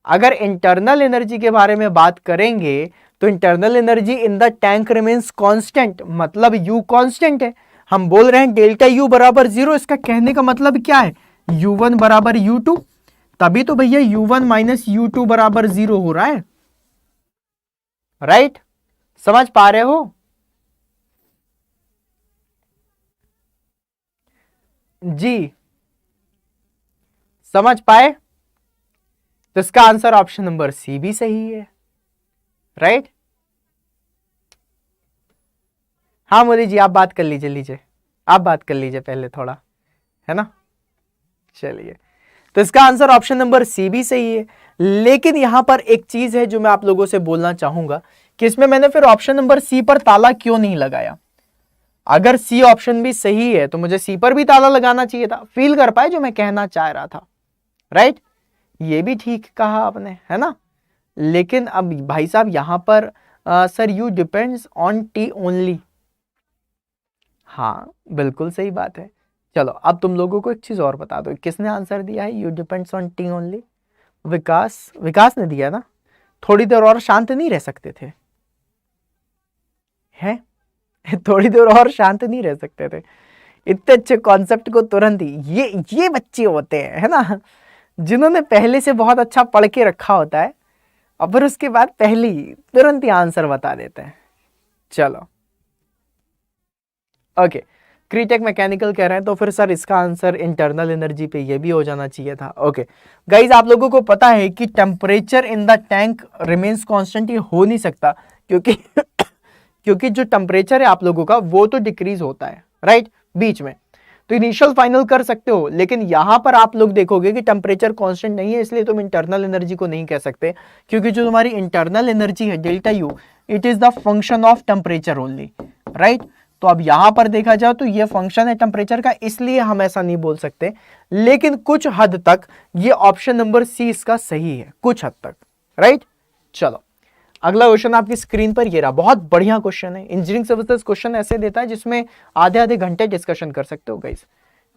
अगर इंटरनल एनर्जी के बारे में बात करेंगे तो internal energy in the tank remains constant, मतलब U कांस्टेंट है। हम बोल रहे हैं डेल्टा U बराबर 0, इसका कहने का मतलब क्या है, U1 बराबर U2, तभी तो भैया U1 माइनस U2 बराबर 0 हो रहा है, राइट? समझ पा रहे हो? जी, समझ पाए? तो इसका आंसर ऑप्शन नंबर सी भी सही है, राइट? हाँ मोदी जी, आप बात कर लीजिए, आप बात कर लीजिए पहले थोड़ा, है ना? चलिए, तो इसका आंसर ऑप्शन नंबर सी भी सही है। लेकिन यहां पर एक चीज है जो मैं आप लोगों से बोलना चाहूंगा कि इसमें मैंने फिर ऑप्शन नंबर सी पर ताला क्यों नहीं लगाया। अगर सी ऑप्शन भी सही है तो मुझे सी पर भी ताला लगाना चाहिए था। फील कर पाए जो मैं कहना चाह रहा था, राइट? ये भी ठीक कहा आपने, है ना? लेकिन अब भाई साहब यहां पर sir you depends on T only. हाँ बिल्कुल सही बात है। चलो अब तुम लोगों को एक चीज और बता दो, किसने आंसर दिया है U depends on T only? Vikas ने दिया ना? थोड़ी देर और शांत नहीं रह सकते थे? हैं? थोड़ी देर और शांत नहीं रह सकते थे? इतने अच्छे कॉन्सेप्ट को तुरंत ही, ये बच्चे होते हैं, है ना, जिन्होंने पहले से बहुत अच्छा पढ़ के रखा होता है और फिर उसके बाद पहले ही तुरंत ही आंसर बता देते हैं। चलो ओके, क्रीटेक मैकेनिकल कह रहे हैं तो फिर सर इसका आंसर इंटरनल एनर्जी पे ये भी हो जाना चाहिए था। ओके गाइज, आप लोगों को पता है कि temperature in the tank remains constant, ये हो नहीं सकता क्योंकि क्योंकि जो टेम्परेचर है आप लोगों का वो तो डिक्रीज होता है, राइट, बीच में। तो इनिशियल फाइनल कर सकते हो, लेकिन यहां पर आप लोग देखोगे कि टेम्परेचर कांस्टेंट नहीं है, इसलिए तुम इंटरनल एनर्जी को नहीं कह सकते, क्योंकि जो तुम्हारी इंटरनल एनर्जी है delta U, it is the function of temperature only, right? तो अब यहां पर देखा जाए तो ये फंक्शन है टेम्परेचर का, इसलिए हम ऐसा नहीं बोल सकते, लेकिन कुछ हद तक ये ऑप्शन नंबर सी इसका सही है, कुछ हद तक, राइट। चलो अगला क्वेश्चन आपकी स्क्रीन पर ये रहा, बहुत बढ़िया क्वेश्चन है। इंजीनियरिंग सर्विसेज क्वेश्चन ऐसे देता है जिसमें आधे आधे घंटे डिस्कशन कर सकते हो गाइस।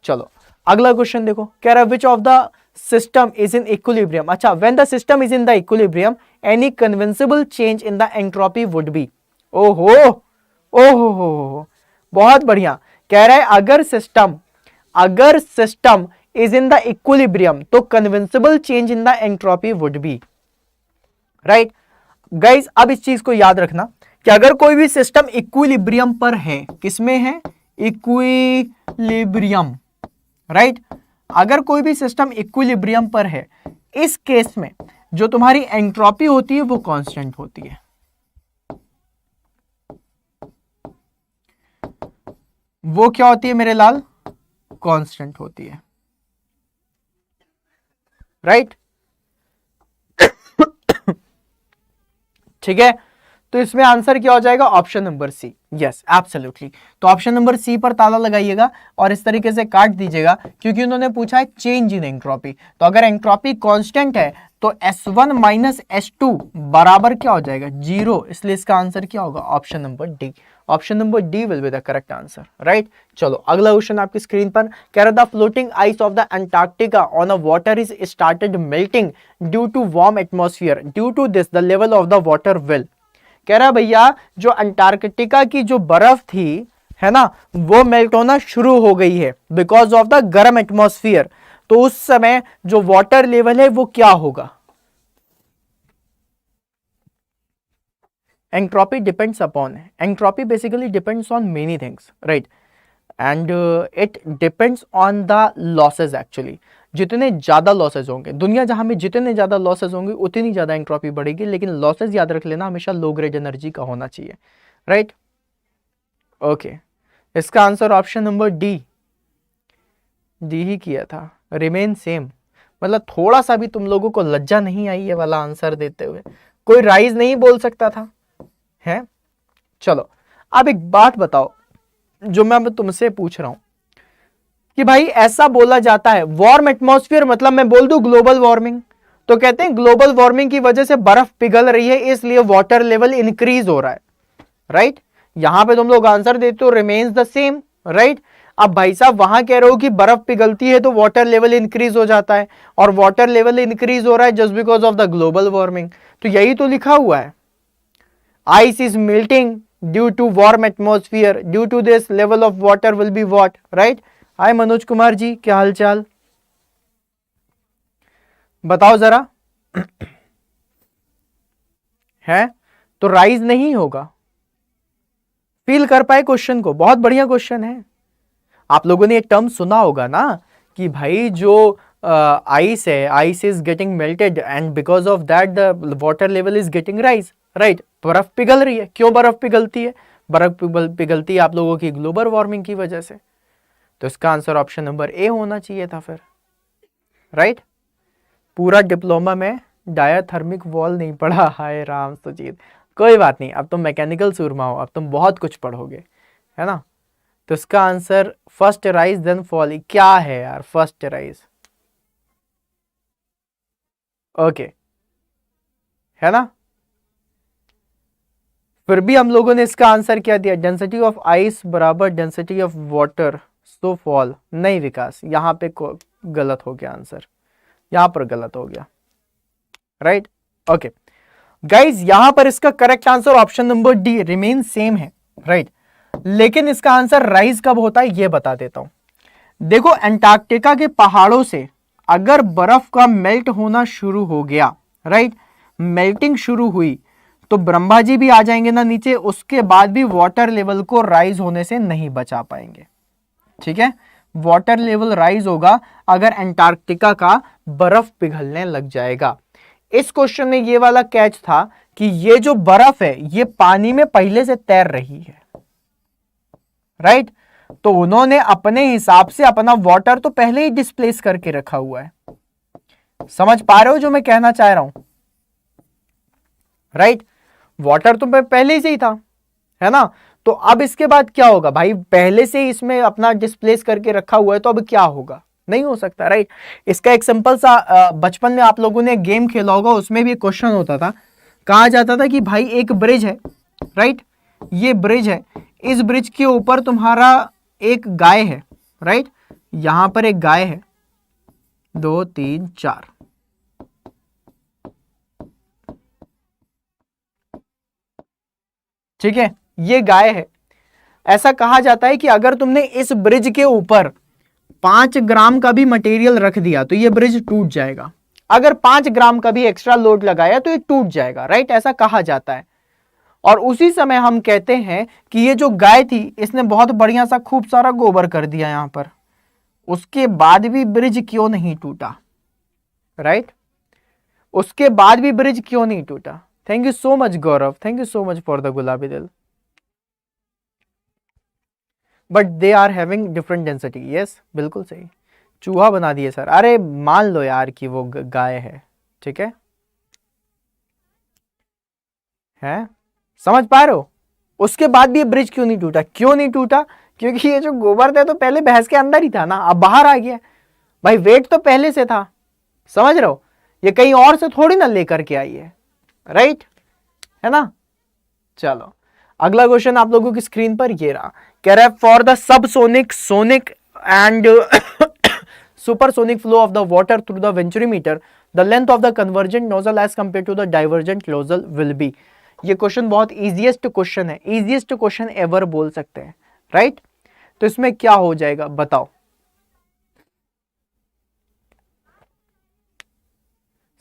चलो अगला क्वेश्चन देखो, कह रहा है which of the system is in equilibrium. अच्छा, when the system is in the equilibrium any convincible change in the entropy would be. ओहो ओहो हो, बहुत बढ़िया। कह रहा है अगर system is in the equilibrium तो convincible change in the entropy would be, right guys. अब इस चीज को याद रखना कि अगर कोई भी सिस्टम इक्विलिब्रियम पर है, किसमें है, इक्विलिब्रियम, राइट। अगर कोई भी सिस्टम इक्विलिब्रियम पर है, इस केस में जो तुम्हारी एंट्रोपी होती है वो कांस्टेंट होती है। वो क्या होती है मेरे लाल, कांस्टेंट होती है, राइट। ठीक है, तो इसमें आंसर क्या हो जाएगा, option number C, yes absolutely. तो ऑप्शन नंबर सी पर ताला लगाइएगा और इस तरीके से काट दीजिएगा, क्योंकि उन्होंने पूछा है चेंज इन एंट्रोपी। तो अगर एंट्रोपी कांस्टेंट है तो S1 माइनस S2 बराबर क्या हो जाएगा, 0, इसलिए इसका आंसर क्या होगा, option number D. Option number D will be the correct answer, right. चलो अगला क्वेश्चन आपकी स्क्रीन पर, कह रहा the floating ice of the Antarctica on a water is started melting due to warm atmosphere, due to this the level of the water will. कह रहा भैया जो अंटार्कटिका की जो बर्फ थी, है ना, वो मेल्ट होना शुरू हो गई है बिकॉज ऑफ द गर्म एटमॉस्फेयर। तो उस समय जो वाटर लेवल है वो क्या होगा। Entropy depends upon, entropy basically depends on many things, right, and it depends on the losses actually. जितने ज्यादा लॉसेज होंगे, दुनिया जहां में जितने ज्यादा लॉसेज होंगे उतनी ज्यादा एंट्रोपी बढ़ेगी, लेकिन लॉसेज याद रख लेना हमेशा लो ग्रेड एनर्जी का होना चाहिए, राइट। ओके, इसका आंसर ऑप्शन नंबर डी ही किया था, रिमेन सेम। मतलब थोड़ा सा भी तुम लोगों को लज्जा नहीं आई ये वाला आंसर देते हुए, कोई राइज नहीं बोल सकता था, है। चलो अब एक बात बताओ जो मैं तुमसे पूछ रहा हूं कि भाई ऐसा बोला जाता है वार्म एटमॉस्फेयर, मतलब मैं बोल दूं ग्लोबल वार्मिंग, तो कहते हैं ग्लोबल वार्मिंग की वजह से बर्फ पिघल रही है इसलिए वाटर लेवल इंक्रीज हो रहा है, राइट। यहां पे तुम लोग आंसर देते हो रिमेन्स द सेम, राइट। अब भाई साहब वहां कह रहे हो कि बर्फ पिघलती है तो वाटर लेवल इंक्रीज हो जाता है, और वाटर लेवल इंक्रीज हो रहा है just because of the global warming. तो यही तो लिखा हुआ है, ice is melting due to warm atmosphere, due to this level of water will be what, right. Hi Manoj Kumar ji, क्या हालचाल, बताओ जरा। है तो राइज नहीं होगा, फील कर पाए क्वेश्चन को, बहुत बढ़िया क्वेश्चन है। आप लोगों ने एक टर्म सुना होगा ना कि भाई जो आइस है, ice is getting melted and because of that the water level is getting rise, right. बर्फ पिघल रही है, क्यों बर्फ पिघलती है, बर्फ पिघलती है आप लोगों की ग्लोबल वार्मिंग की वजह से। तो इसका आंसर ऑप्शन नंबर ए होना चाहिए था फिर, राइट। पूरा डिप्लोमा में डायाथर्मिक वॉल नहीं पढ़ा, हाय राम सुजीत, कोई बात नहीं, अब तुम मैकेनिकल सूरमा हो, अब तुम बहुत कुछ पढ़ोगे, है ना। तो इसका answer first rise then fall, क्या है यार फर्स्ट राइज, ओके, है ना। फिर भी हम लोगों ने इसका आंसर क्या दिया, डेंसिटी ऑफ आइस बराबर density of water, so fall. नहीं विकास, यहां पे गलत हो गया आंसर, यहां पर गलत हो गया, राइट। ओके गाइज, यहां पर इसका correct answer option number D remain same है, राइट। लेकिन इसका आंसर राइज कब होता है ये बता देता हूं। देखो अंटार्कटिका के पहाड़ों से अगर बर्फ का मेल्ट होना शुरू हो गया, राइट, मेल्टिंग शुरू हुई, तो ब्रह्मा जी भी आ जाएंगे ना नीचे, उसके बाद भी वाटर लेवल को राइज होने से नहीं बचा पाएंगे, ठीक है। वाटर लेवल राइज होगा अगर अंटार्कटिका का बर्फ पिघलने लग जाएगा। इस क्वेश्चन में ये वाला कैच था कि ये जो बर्फ है ये पानी में पहले से तैर रही है, राइट। तो उन्होंने अपने हिसाब से अपना वाटर तो पहले ही डिस्प्लेस करके रखा हुआ है, समझ पा रहे हो जो मैं कहना चाह रहा हूं, राइट। वाटर तो पहले से ही था, है ना। तो अब इसके बाद क्या होगा भाई, पहले से इसमें अपना डिस्प्लेस करके रखा हुआ है तो अब क्या होगा, नहीं हो सकता, राइट। इसका एक सिंपल सा बचपन में आप लोगों ने गेम खेला होगा, उसमें भी क्वेश्चन होता था, कहा जाता था कि भाई एक ब्रिज है, राइट, ये ब्रिज है, इस ब्रिज के ऊपर तुम्हारा एक गाय है, राइट, यहां पर एक गाय है, 2 3 4, ठीक है, ये गाय है। ऐसा कहा जाता है कि अगर तुमने इस ब्रिज के ऊपर 5 ग्राम का भी मटेरियल रख दिया तो ये ब्रिज टूट जाएगा, अगर 5 ग्राम का भी एक्स्ट्रा लोड लगाया तो ये टूट जाएगा, राइट, ऐसा कहा जाता है। और उसी समय हम कहते हैं कि ये जो गाय थी इसने बहुत बढ़िया सा खूब सारा गोबर कर दिया यहां पर, उसके बाद भी ब्रिज क्यों नहीं टूटा, राइट, उसके बाद भी ब्रिज क्यों नहीं टूटा। Thank you so much Gaurav, thank you so much for the गुलाबी दिल। But they are having different density, yes बिल्कुल सही, चूहा बना दिए सर, अरे मान लो यार कि वो गाय है, ठीक है, समझ पा रहे हो। उसके बाद भी ये ब्रिज क्यों नहीं टूटा, क्यों नहीं टूटा, क्योंकि ये जो गोबर था तो पहले भैंस के अंदर ही था ना, अब बाहर आ गया भाई, वेट तो पहले से था, समझ रहे हो, ये कहीं और से थोड़ी ना लेकर के आई है, राइट, है ना। चलो अगला क्वेश्चन आप लोगों की स्क्रीन पर ये रहा, कह रहा है for the subsonic, sonic and supersonic flow of the water through the venturimeter, the length of the convergent nozzle as compare to the divergent nozzle will be. ये क्वेश्चन बहुत इजीएस्ट क्वेश्चन है, easiest question ever बोल सकते हैं, right. तो इसमें क्या हो जाएगा बताओ।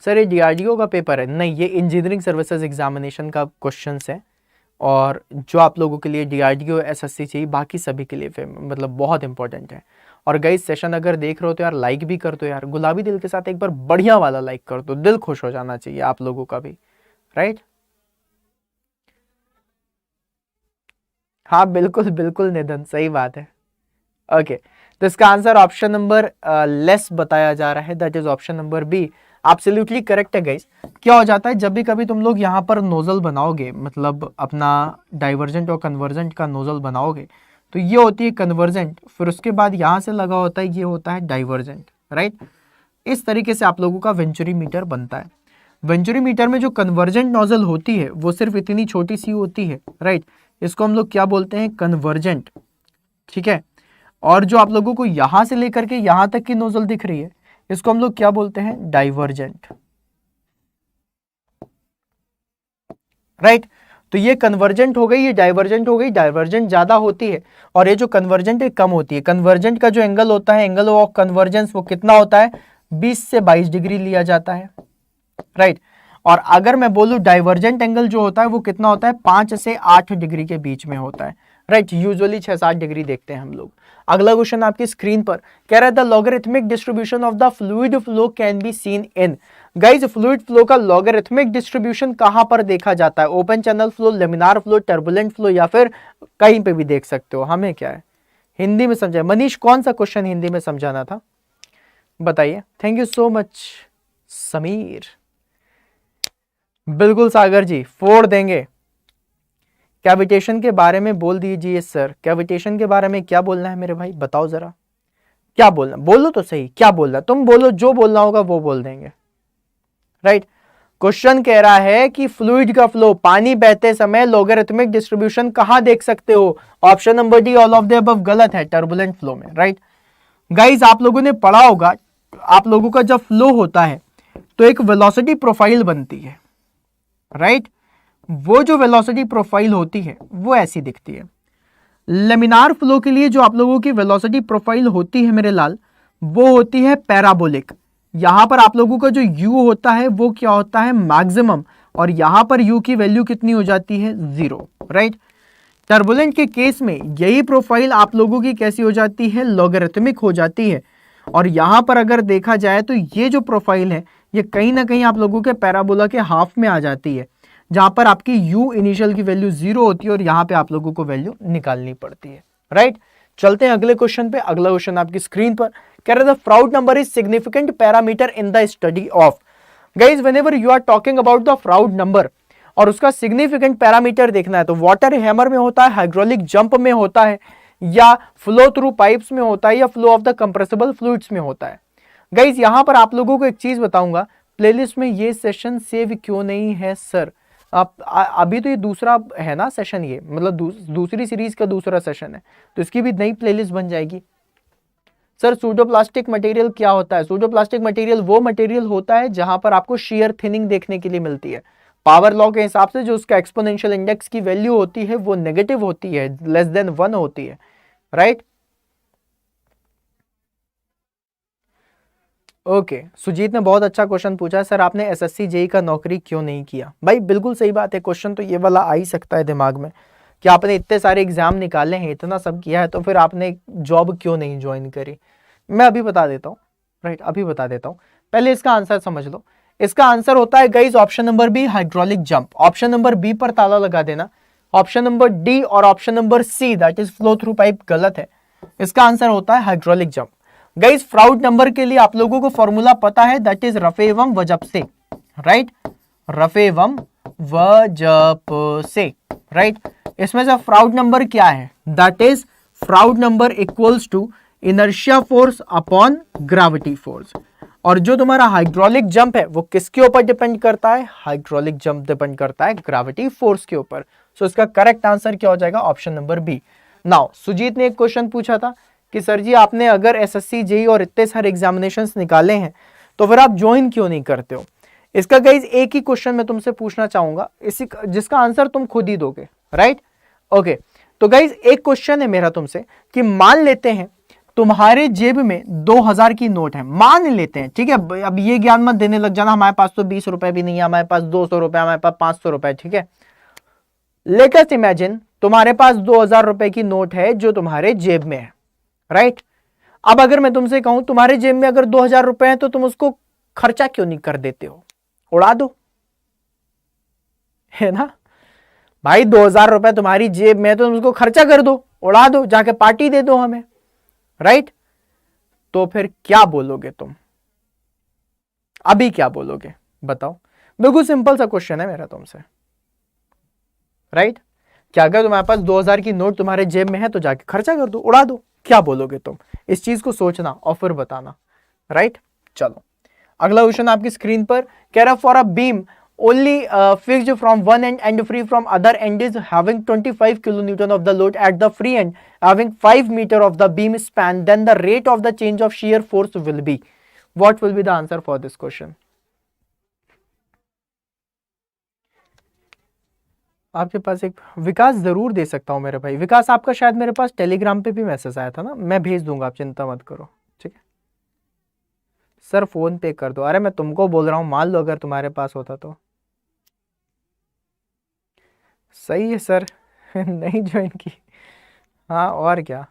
सर ये डीआरडीओ का पेपर है, नहीं ये इंजीनियरिंग सर्विसेज एग्जामिनेशन का क्वेश्चन है, और जो आप लोगों के लिए डीआरडीओ एसएससी चाहिए बाकी सभी के लिए मतलब बहुत इंपॉर्टेंट है। और गाइस सेशन अगर देख रहे हो तो यार लाइक भी कर दो यार, गुलाबी दिल के साथ एक बार बढ़िया वाला लाइक कर दो, दिल खुश हो जाना चाहिए आप लोगों का भी, राइट। हाँ बिल्कुल बिल्कुल निधन, सही बात है। ओके तो इसका आंसर ऑप्शन नंबर लेस बताया जा रहा है, that is option number B, absolutely correct है गाइस। क्या हो जाता है जब भी कभी तुम लोग यहाँ पर नोजल बनाओगे, मतलब अपना डाइवर्जेंट और कन्वर्जेंट का नोजल बनाओगे, तो ये होती है कन्वर्जेंट, फिर उसके बाद यहाँ से लगा होता है ये होता है डाइवर्जेंट, राइट। इस तरीके से आप लोगों का वेंचुरीमीटर बनता है। वेंचुरीमीटर में जो कन्वर्जेंट नोजल होती है वो सिर्फ इतनी छोटी सी होती है, राइट, इसको हम लोग क्या बोलते हैं, कन्वर्जेंट, ठीक है। और जो आप लोगों को यहां से लेकर के यहां तक की नोजल दिख रही है इसको हम लोग क्या बोलते हैं, डाइवर्जेंट, राइट। तो ये कन्वर्जेंट हो गई, ये डाइवर्जेंट हो गई, डाइवर्जेंट ज्यादा होती है और ये जो कन्वर्जेंट है कम होती है। कन्वर्जेंट का जो एंगल होता है, एंगल ऑफ कन्वर्जेंस, वो कितना होता है, 20 से 22 डिग्री लिया जाता है, राइट। और अगर मैं बोलूं डाइवर्जेंट एंगल जो होता है वो कितना होता है, 5 से 8 डिग्री के बीच में होता है, राइट। यूजुअली 6-7 डिग्री देखते हैं हम लोग। अगला क्वेश्चन आपकी स्क्रीन पर कह रहा है the logarithmic distribution of the fluid flow can be seen in. Guys fluid flow का लॉगरिथमिक डिस्ट्रीब्यूशन कहां पर देखा जाता है, open channel flow, laminar flow, turbulent flow, या फिर कहीं पे भी देख सकते हो, हमें क्या है हिंदी में समझाए। मनीष कौन सा क्वेश्चन हिंदी में समझाना था बताइए। Thank you so much Sameer, बिल्कुल सागर जी फोड़ देंगे। कैविटेशन के बारे में बोल दीजिए सर, कैविटेशन के बारे में क्या बोलना है मेरे भाई, बताओ जरा क्या बोलना, बोलो तो सही क्या बोलना, तुम बोलो, जो बोलना होगा वो बोल देंगे, राइट। क्वेश्चन कह रहा है कि फ्लूइड का फ्लो, पानी बहते समय लॉगरिथमिक डिस्ट्रीब्यूशन कहां देख सकते हो, option number D all of the above गलत है, टर्बुलेंट फ्लो में, राइट। गाइस आप लोगों ने पढ़ा होगा, आप लोगों का जब फ्लो होता है तो एक वेलोसिटी प्रोफाइल बनती है, राइट। वो जो वेलोसिटी प्रोफाइल होती है वो ऐसी दिखती है। लेमिनार फ्लो के लिए जो आप लोगों की वेलोसिटी प्रोफाइल होती है मेरे लाल, वो होती है पैराबोलिक। यहां पर आप लोगों का जो u होता है वो क्या होता है, मैक्सिमम, और यहां पर u की वैल्यू कितनी हो जाती है, 0, राइट। टर्बुलेंट के केस में यही प्रोफाइल आप लोगों की कैसी हो जाती है, लॉगरिथमिक हो जाती है। और यहां पर अगर देखा जाए तो ये जो प्रोफाइल है ये कहीं ना कहीं आप लोगों के पैराबोला के हाफ में आ जाती है, जहां पर आपकी u इनिशियल की वैल्यू 0 होती है और यहां पे आप लोगों को वैल्यू निकालनी पड़ती है, राइट। चलते हैं अगले क्वेश्चन पे। अगला क्वेश्चन आपकी स्क्रीन पर कह रहा है Froude number is significant parameter in the study of. Guys whenever you are talking about the Froude number, और उसका सिग्निफिकेंट पैरामीटर देखना है तो वाटर हैमर में होता है, हाइड्रोलिक जंप में होता है, या फ्लो थ्रू पाइप्स में होता है, या flow of the compressible fluids में होता है। गाइज यहां पर आप लोगों को एक चीज बताऊंगा, प्लेलिस्ट में ये सेशन सेव क्यों नहीं है सर? आप अभी तो ये दूसरा है ना सेशन, ये मतलब दूसरी सीरीज का दूसरा सेशन है, तो इसकी भी नई प्लेलिस्ट बन जाएगी। सर सूडोप्लास्टिक मटेरियल क्या होता है? सूडोप्लास्टिक मटेरियल वो मटेरियल होता है जहां पर आपको शेयर थिनिंग देखने के लिए मिलती है। पावर लॉ के हिसाब से जो उसका एक्सपोनेंशियल इंडेक्स की वैल्यू होती है वो नेगेटिव होती है, लेस देन 1 होती है, राइट? ओके सुजीत ने बहुत अच्छा क्वेश्चन पूछा, सर आपने एसएससी जेई का नौकरी क्यों नहीं किया? भाई बिल्कुल सही बात है, क्वेश्चन तो ये वाला आ ही सकता है दिमाग में कि आपने इतने सारे एग्जाम निकाले हैं, इतना सब किया है, तो फिर आपने जॉब क्यों नहीं ज्वाइन करी? मैं अभी बता देता हूँ, राइट? अभी बता देता हूँ, पहले इसका आंसर समझ लो। इसका आंसर होता है guys option number B, hydraulic jump. Option number B पर ताला लगा देना। ऑप्शन नंबर डी और option number C that is flow through pipe गलत है। इसका आंसर होता है hydraulic jump. Guys Froude number के लिए आप लोगों को फॉर्मूला पता है, दैट इज रफे एवं वजब से, राइट? रफे एवं वजब से, राइट? इसमें से फ्राउड नंबर क्या है? That is Froude number equals to inertia force upon gravity force. और जो तुम्हारा हाइड्रोलिक जंप है वो किसके ऊपर डिपेंड करता है? हाइड्रोलिक जंप डिपेंड करता है ग्रेविटी फोर्स के ऊपर। सो इसका करेक्ट आंसर क्या हो जाएगा? Option number B. Now Sujit ने एक क्वेश्चन पूछा था कि सर जी आपने अगर एसएससी जेई और इतने सारे एग्जामिनेशंस निकाले हैं तो फिर आप ज्वाइन क्यों नहीं करते हो? इसका गाइज एक ही क्वेश्चन मैं तुमसे पूछना चाहूंगा, इसी जिसका आंसर तुम खुद ही दोगे, राइट? ओके तो गाइज एक क्वेश्चन है मेरा तुमसे कि मान लेते हैं तुम्हारे जेब में 2000 की नोट है, मान लेते हैं, ठीक है? अब ये ज्ञान मत देने लग जाना हमारे पास तो 20 रुपए भी नहीं है, हमारे पास 200 रुपए, हमारे पास 500 रुपए, ठीक है? लेट अस इमेजिन तुम्हारे पास 2000 रुपए की नोट है जो तुम्हारे जेब में है, राइट? अब अगर मैं तुमसे कहूं तुम्हारे जेब में अगर 2000 रुपए हैं तो तुम उसको खर्चा क्यों नहीं कर देते हो? उड़ा दो, है ना भाई? 2000 रुपए तुम्हारी जेब में है तो तुम उसको खर्चा कर दो, उड़ा दो, जाके पार्टी दे दो हमें, राइट? तो फिर क्या बोलोगे तुम? अभी क्या बोलोगे बताओ? बिल्कुल सिंपल सा क्वेश्चन है मेरा तुमसे, राइट? क्या अगर तुम्हारे पास 2000 की नोट तुम्हारे जेब में है तो जाके खर्चा कर दो, उड़ा दो, क्या बोलोगे तुम? इस चीज को सोचना और फिर बताना, राइट? चलो अगला क्वेश्चन आपकी स्क्रीन पर कह रहा for a beam only fixed from one end and free from other end is having 25 kilonewton of the load at the free end having 5 meter of the beam span, then the rate of the change of shear force will be. What will be the answer for this question? आपके पास एक विकास जरूर दे सकता हूं मेरे भाई। विकास आपका शायद मेरे पास टेलीग्राम पे भी मैसेज आया था ना, मैं भेज दूंगा, आप चिंता मत करो, ठीक है? सर फोन पे कर दो। अरे मैं तुमको बोल रहा हूं, मान लो अगर तुम्हारे पास होता तो। सही है सर नहीं ज्वाइन की, हाँ और क्या?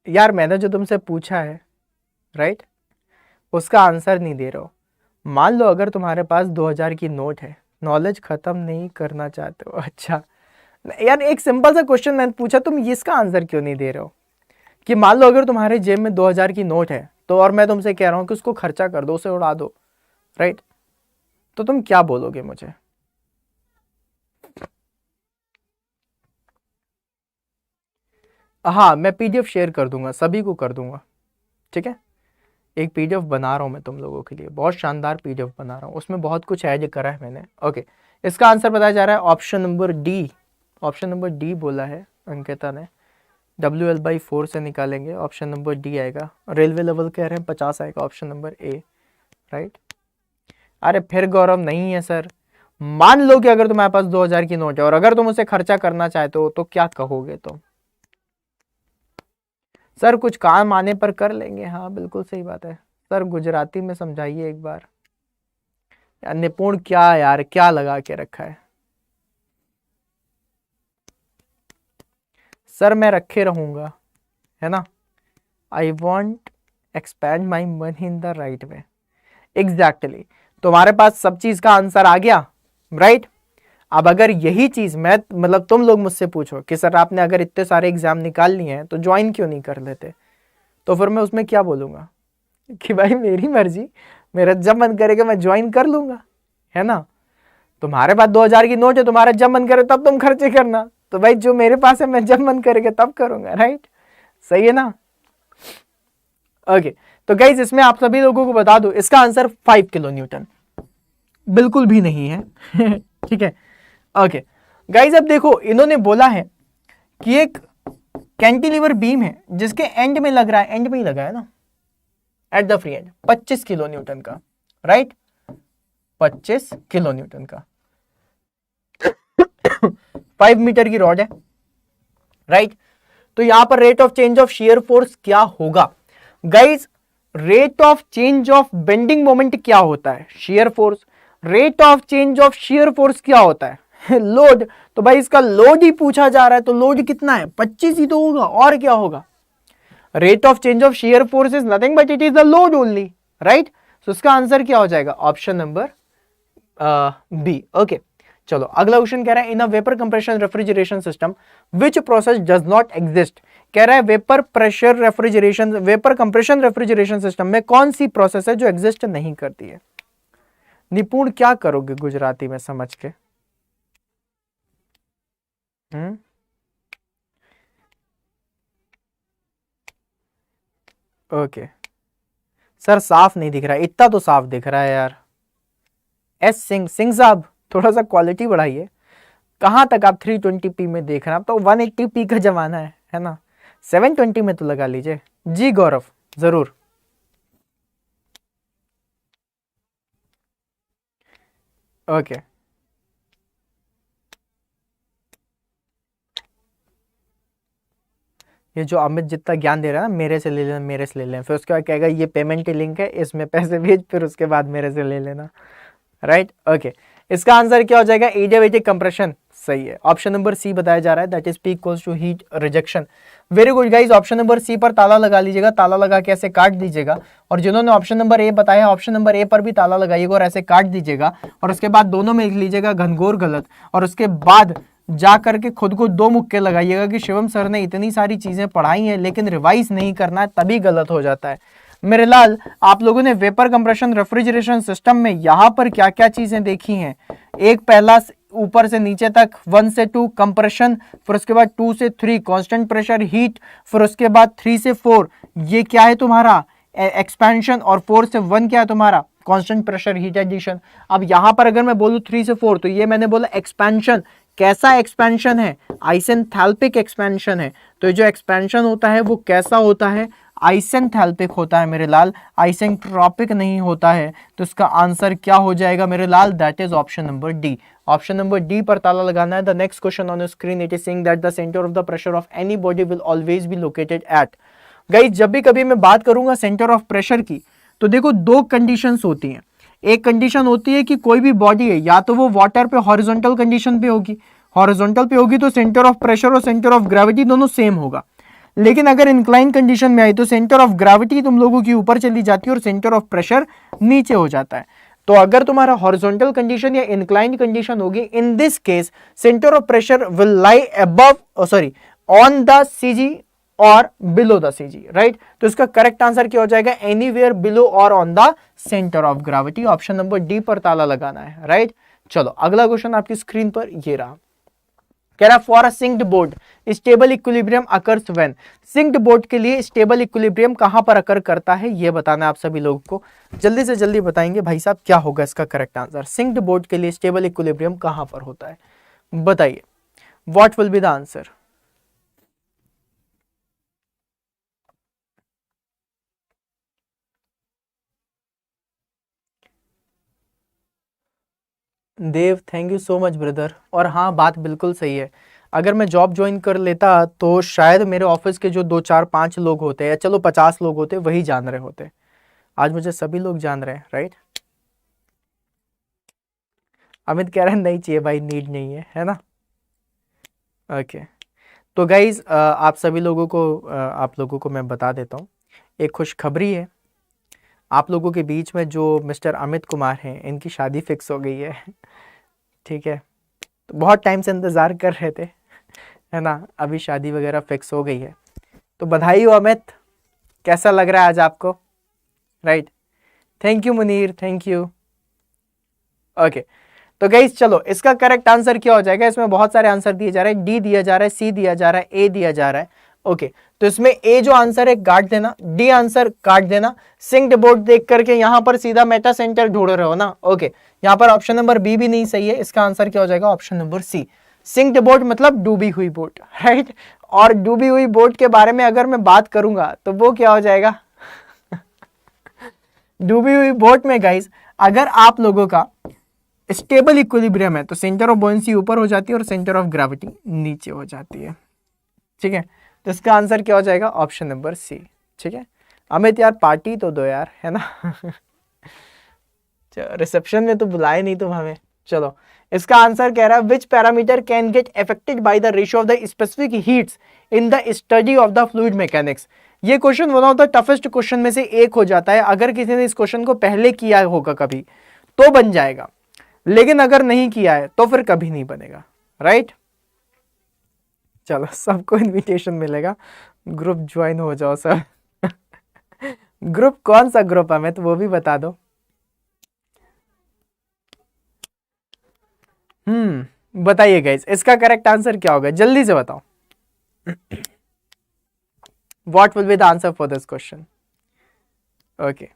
यार मैंने जो तुमसे पूछा है, राइट, उसका आंसर नहीं दे रहे हो। मान लो अगर तुम्हारे पास 2000 की नोट है, नॉलेज खत्म नहीं करना चाहते हो? अच्छा यार एक सिंपल सा क्वेश्चन मैंने पूछा, तुम इसका आंसर क्यों नहीं दे रहे हो? कि मान लो अगर तुम्हारे जेब में 2000 की नोट है तो, और मैं तुमसे कह रहा हूं कि उसको खर्चा कर दो, उसे उड़ा दो, राइट? तो तुम क्या बोलोगे मुझे? हाँ मैं पीडीएफ शेयर कर दूंगा, सभी को कर दूंगा, ठीक है? एक पीडीएफ बना रहा हूं मैं तुम लोगों के लिए, बहुत शानदार पीडीएफ बना रहा हूं, उसमें बहुत कुछ ऐड करा है मैंने। ओके इसका आंसर बताया जा रहा है option number D. Option number D बोला है अंकिता ने, WL/4 से निकालेंगे, ऑप्शन नंबर डी आएगा। रेलवे लेवल कह रहे हैं 50 आएगा, ऑप्शन नंबर ए, राइट? अरे फिर गौरव नहीं है सर। मान लो कि अगर तुम्हारे पास 2000 की नोट है और अगर तुम उसे खर्चा करना चाहते हो तो क्या कहोगे तुम? सर कुछ काम आने पर कर लेंगे, हाँ बिल्कुल सही बात है सर। गुजराती में समझाइए एक बार यार, निपुण क्या यार, क्या लगा के रखा है सर? मैं रखे रहूंगा, है ना? I want expand my money in the right way. Exactly तुम्हारे पास सब चीज का आंसर आ गया, राइट? अब अगर यही चीज मैं मतलब तुम लोग मुझसे पूछो कि सर आपने अगर इतने सारे एग्जाम निकाल लिए हैं तो ज्वाइन क्यों नहीं कर लेते, तो फिर मैं उसमें क्या बोलूंगा कि भाई मेरी मर्जी, मेरा जब मन करेगा मैं ज्वाइन कर लूंगा, है ना। तुम्हारे पास 2000 की नोट है, तुम्हारा जब मन करे तब तुम खर्चे करना, तो भाई जो मेरे पास है मैं जब मन करेगा तब करूंगा, राइट। सही है ना। ओके तो गाइज इसमें आप सभी लोगों को बता दो इसका आंसर 5 किलो न्यूटन बिल्कुल भी नहीं है। ठीक है। ओके गाइज अब देखो इन्होंने बोला है कि एक कैंटिलीवर बीम है जिसके एंड में लग रहा है, एंड में ही लगा है ना, at the free and 25 kilo Newton का, राइट 25 किलो न्यूटन का 5 मीटर की रॉड है, राइट। तो यहां पर rate of change of shear force क्या होगा guys, rate of change of bending moment क्या होता है, shear force, rate of change of shear force क्या होता है लोड, तो भाई इसका लोड ही पूछा जा रहा है, तो लोड कितना है 25 ही तो होगा, और क्या होगा। Rate of change of shear force is nothing but it is the load only, right. So इसका आंसर क्या हो जाएगा, ऑप्शन नंबर बी। ओके चलो अगला क्वेश्चन कह रहा है in a vapour compression refrigeration system which process does not exist, कह रहा है vapour pressure refrigeration, vapour compression refrigeration system में कौन सी प्रोसेस है जो एग्जिस्ट नहीं करती है। निपुण क्या करोगे गुजराती में समझ के, ओके सर साफ नहीं दिख रहा है, इतना तो साफ दिख रहा है यार। एस सिंह, सिंह साहब थोड़ा सा क्वालिटी बढ़ाइए, कहां तक आप 320p में देख रहे हैं, अब तो 180p का जमाना है ना, 720 में तो लगा लीजिए। जी गौरव जरूर। ओके ये जो अमित जितना ज्ञान दे रहा है ना, मेरे से ले लेना, मेरे से ले लेना, फिर उसके बाद कहेगा ये पेमेंट की लिंक है इसमें पैसे भेज, फिर उसके बाद मेरे से ले लेना, राइट। ओके इसका आंसर क्या हो जाएगा, एडियाबैटिक कंप्रेशन, सही है। ऑप्शन नंबर सी बताया जा रहा है, that is P equals to heat rejection. Very good guys, option number C पर ताला लगा लीजिएगा, ताला लगा के ऐसे काट दीजिएगा, और जिन्होंने ऑप्शन नंबर ए बताया ऑप्शन नंबर ए पर भी ताला लगाइएगा और ऐसे काट दीजिएगा, और उसके बाद दोनों में लिख लीजिएगा घनघोर गलत, और उसके बाद जा करके खुद को 2 मुक्के लगाइएगा कि शिवम सर ने इतनी सारी चीजें पढ़ाई हैं लेकिन रिवाइज नहीं करना है, तभी गलत हो जाता है। मेरे लाल आप लोगों ने वेपर कंप्रेशन रेफ्रिजरेशन सिस्टम में यहां पर क्या क्या चीजें देखी हैं, एक पहला ऊपर से नीचे तक 1 से 2 कंप्रेशन, फिर उसके बाद 2 से 3 कांस्टेंट प्रेशर हीट, फिर उसके बाद 3 से 4 ये क्या है तुम्हारा एक्सपेंशन, और 4 से 1 क्या है तुम्हारा कांस्टेंट प्रेशर हीट एडिशन। अब यहां पर अगर मैं बोलूं 3 से 4 तो ये मैंने बोला एक्सपेंशन, कैसा एक्सपेंशन है, आइसेंथैल्पिक एक्सपेंशन है, तो ये जो एक्सपेंशन होता है वो कैसा होता है, आइसेंथैल्पिक होता है मेरे लाल, आइसेंट्रोपिक नहीं होता है। तो इसका आंसर क्या हो जाएगा मेरे लाल, that is option number D. Option number D पर ताला लगाना है। The next question on screen it is saying that the centre of the pressure of any body will always be located at. Guys जब भी कभी मैं बात करूंगा सेंटर ऑफ प्रेशर की, तो देखो 2 कंडीशंस होती हैं। एक कंडीशन होती है कि कोई भी बॉडी है या तो वो वाटर पे हॉरिजॉन्टल कंडीशन पे होगी, हॉरिजॉन्टल पे होगी तो सेंटर ऑफ प्रेशर और सेंटर ऑफ ग्रेविटी दोनों सेम होगा। लेकिन अगर इंक्लाइन कंडीशन में आई तो सेंटर ऑफ ग्रेविटी तुम लोगों की ऊपर चली जाती है और सेंटर ऑफ प्रेशर नीचे हो जाता है। तो अगर तुम्हारा हॉरिजॉन्टल कंडीशन या इंक्लाइंड कंडीशन होगी, in this case centre of pressure will lie above sorry on the CG और बिलो द सीजी, राइट। तो इसका करेक्ट आंसर क्या हो जाएगा, एनीवेयर बिलो और on the centre of gravity. Option number D पर ताला लगाना है, राइट। चलो अगला क्वेश्चन आपकी स्क्रीन पर ये रहा, कह रहा for a synced board stable equilibrium occurs when. Synced board के लिए स्टेबल इक्विलिब्रियम कहां पर अकर करता है ये बताना है आप सभी लोगों को, जल्दी से जल्दी बताएंगे भाई साहब क्या होगा इसका करेक्ट आंसर। सिंक्ड बोर्ड के लिए स्टेबल इक्विलिब्रियम कहां पर होता है, बताइए what will be the answer. Dev thank you so much brother. और हाँ बात बिल्कुल सही है, अगर मैं जॉब ज्वाइन कर लेता तो शायद मेरे ऑफिस के जो 2 4 5 लोग होते या चलो 50 लोग होते वही जान रहे होते, आज मुझे सभी लोग जान रहे हैं, राइट। अमित कह रहा है नहीं चाहिए भाई, नीड नहीं है ना। ओके तो गाइज आप सभी लोगों को आप लोगों को मैं बता देता हूँ, एक खुशखबरी है आप लोगों के बीच में, जो मिस्टर अमित कुमार हैं इनकी शादी फिक्स हो गई है। ठीक है तो बहुत टाइम से इंतजार कर रहे थे, है ना। अभी शादी वगैरह फिक्स हो गई है, तो बधाई हो अमित, कैसा लग रहा है आज आपको? Right, thank you Munir, thank you. Okay, तो गाइस चलो इसका करेक्ट आंसर क्या हो जाएगा? इसमें बहुत सारे आंसर दिए जा रहे हैं, डी दिया जा रहा है, सी दिया जा रहा है, ए दिया जा रहा है। ओके, तो इसमें ए जो आंसर है काट देना, डी आंसर काट देना। सिंक्ड बोट देख करके यहां पर सीधा मेटा सेंटर ढूंढ रहे हो ना। ओके, यहां पर ऑप्शन नंबर बी भी नहीं सही है, इसका आंसर क्या हो जाएगा? Option number C, sinked boat मतलब डूबी हुई बोट, राइट। और डूबी हुई बोट के बारे में अगर मैं बात करूंगा तो वो क्या हो जाएगा? डूबी हुई बोट में गाइस अगर आप लोगों का स्टेबल इक्विलिब्रियम है तो सेंटर ऑफ बुओयेंसी ऊपर हो जाती है और सेंटर ऑफ ग्रेविटी नीचे हो जाती है, ठीक है। तो इसका आंसर क्या हो जाएगा? ऑप्शन नंबर सी, ठीक है। अमित यार पार्टी तो दो यार, है ना। रिसेप्शन में तो बुलाए नहीं तुम हमें। चलो, इसका आंसर कह रहा है which parameter can get affected by the ratio of the specific heats in the study of the fluid mechanics. ये question one of the toughest question में से एक हो जाता है। अगर किसी ने इस क्वेश्चन को पहले किया होगा कभी तो बन जाएगा, लेकिन अगर नहीं किया है तो फिर कभी नहीं बनेगा, राइट। चलो, सबको इनविटेशन मिलेगा, ग्रुप ज्वाइन हो जाओ सर। ग्रुप कौन सा ग्रुप है मैं तो वो भी बता दो। बताइए गाइस, इसका करेक्ट आंसर क्या होगा? जल्दी से बताओ। What will be the answer for this question? Okay,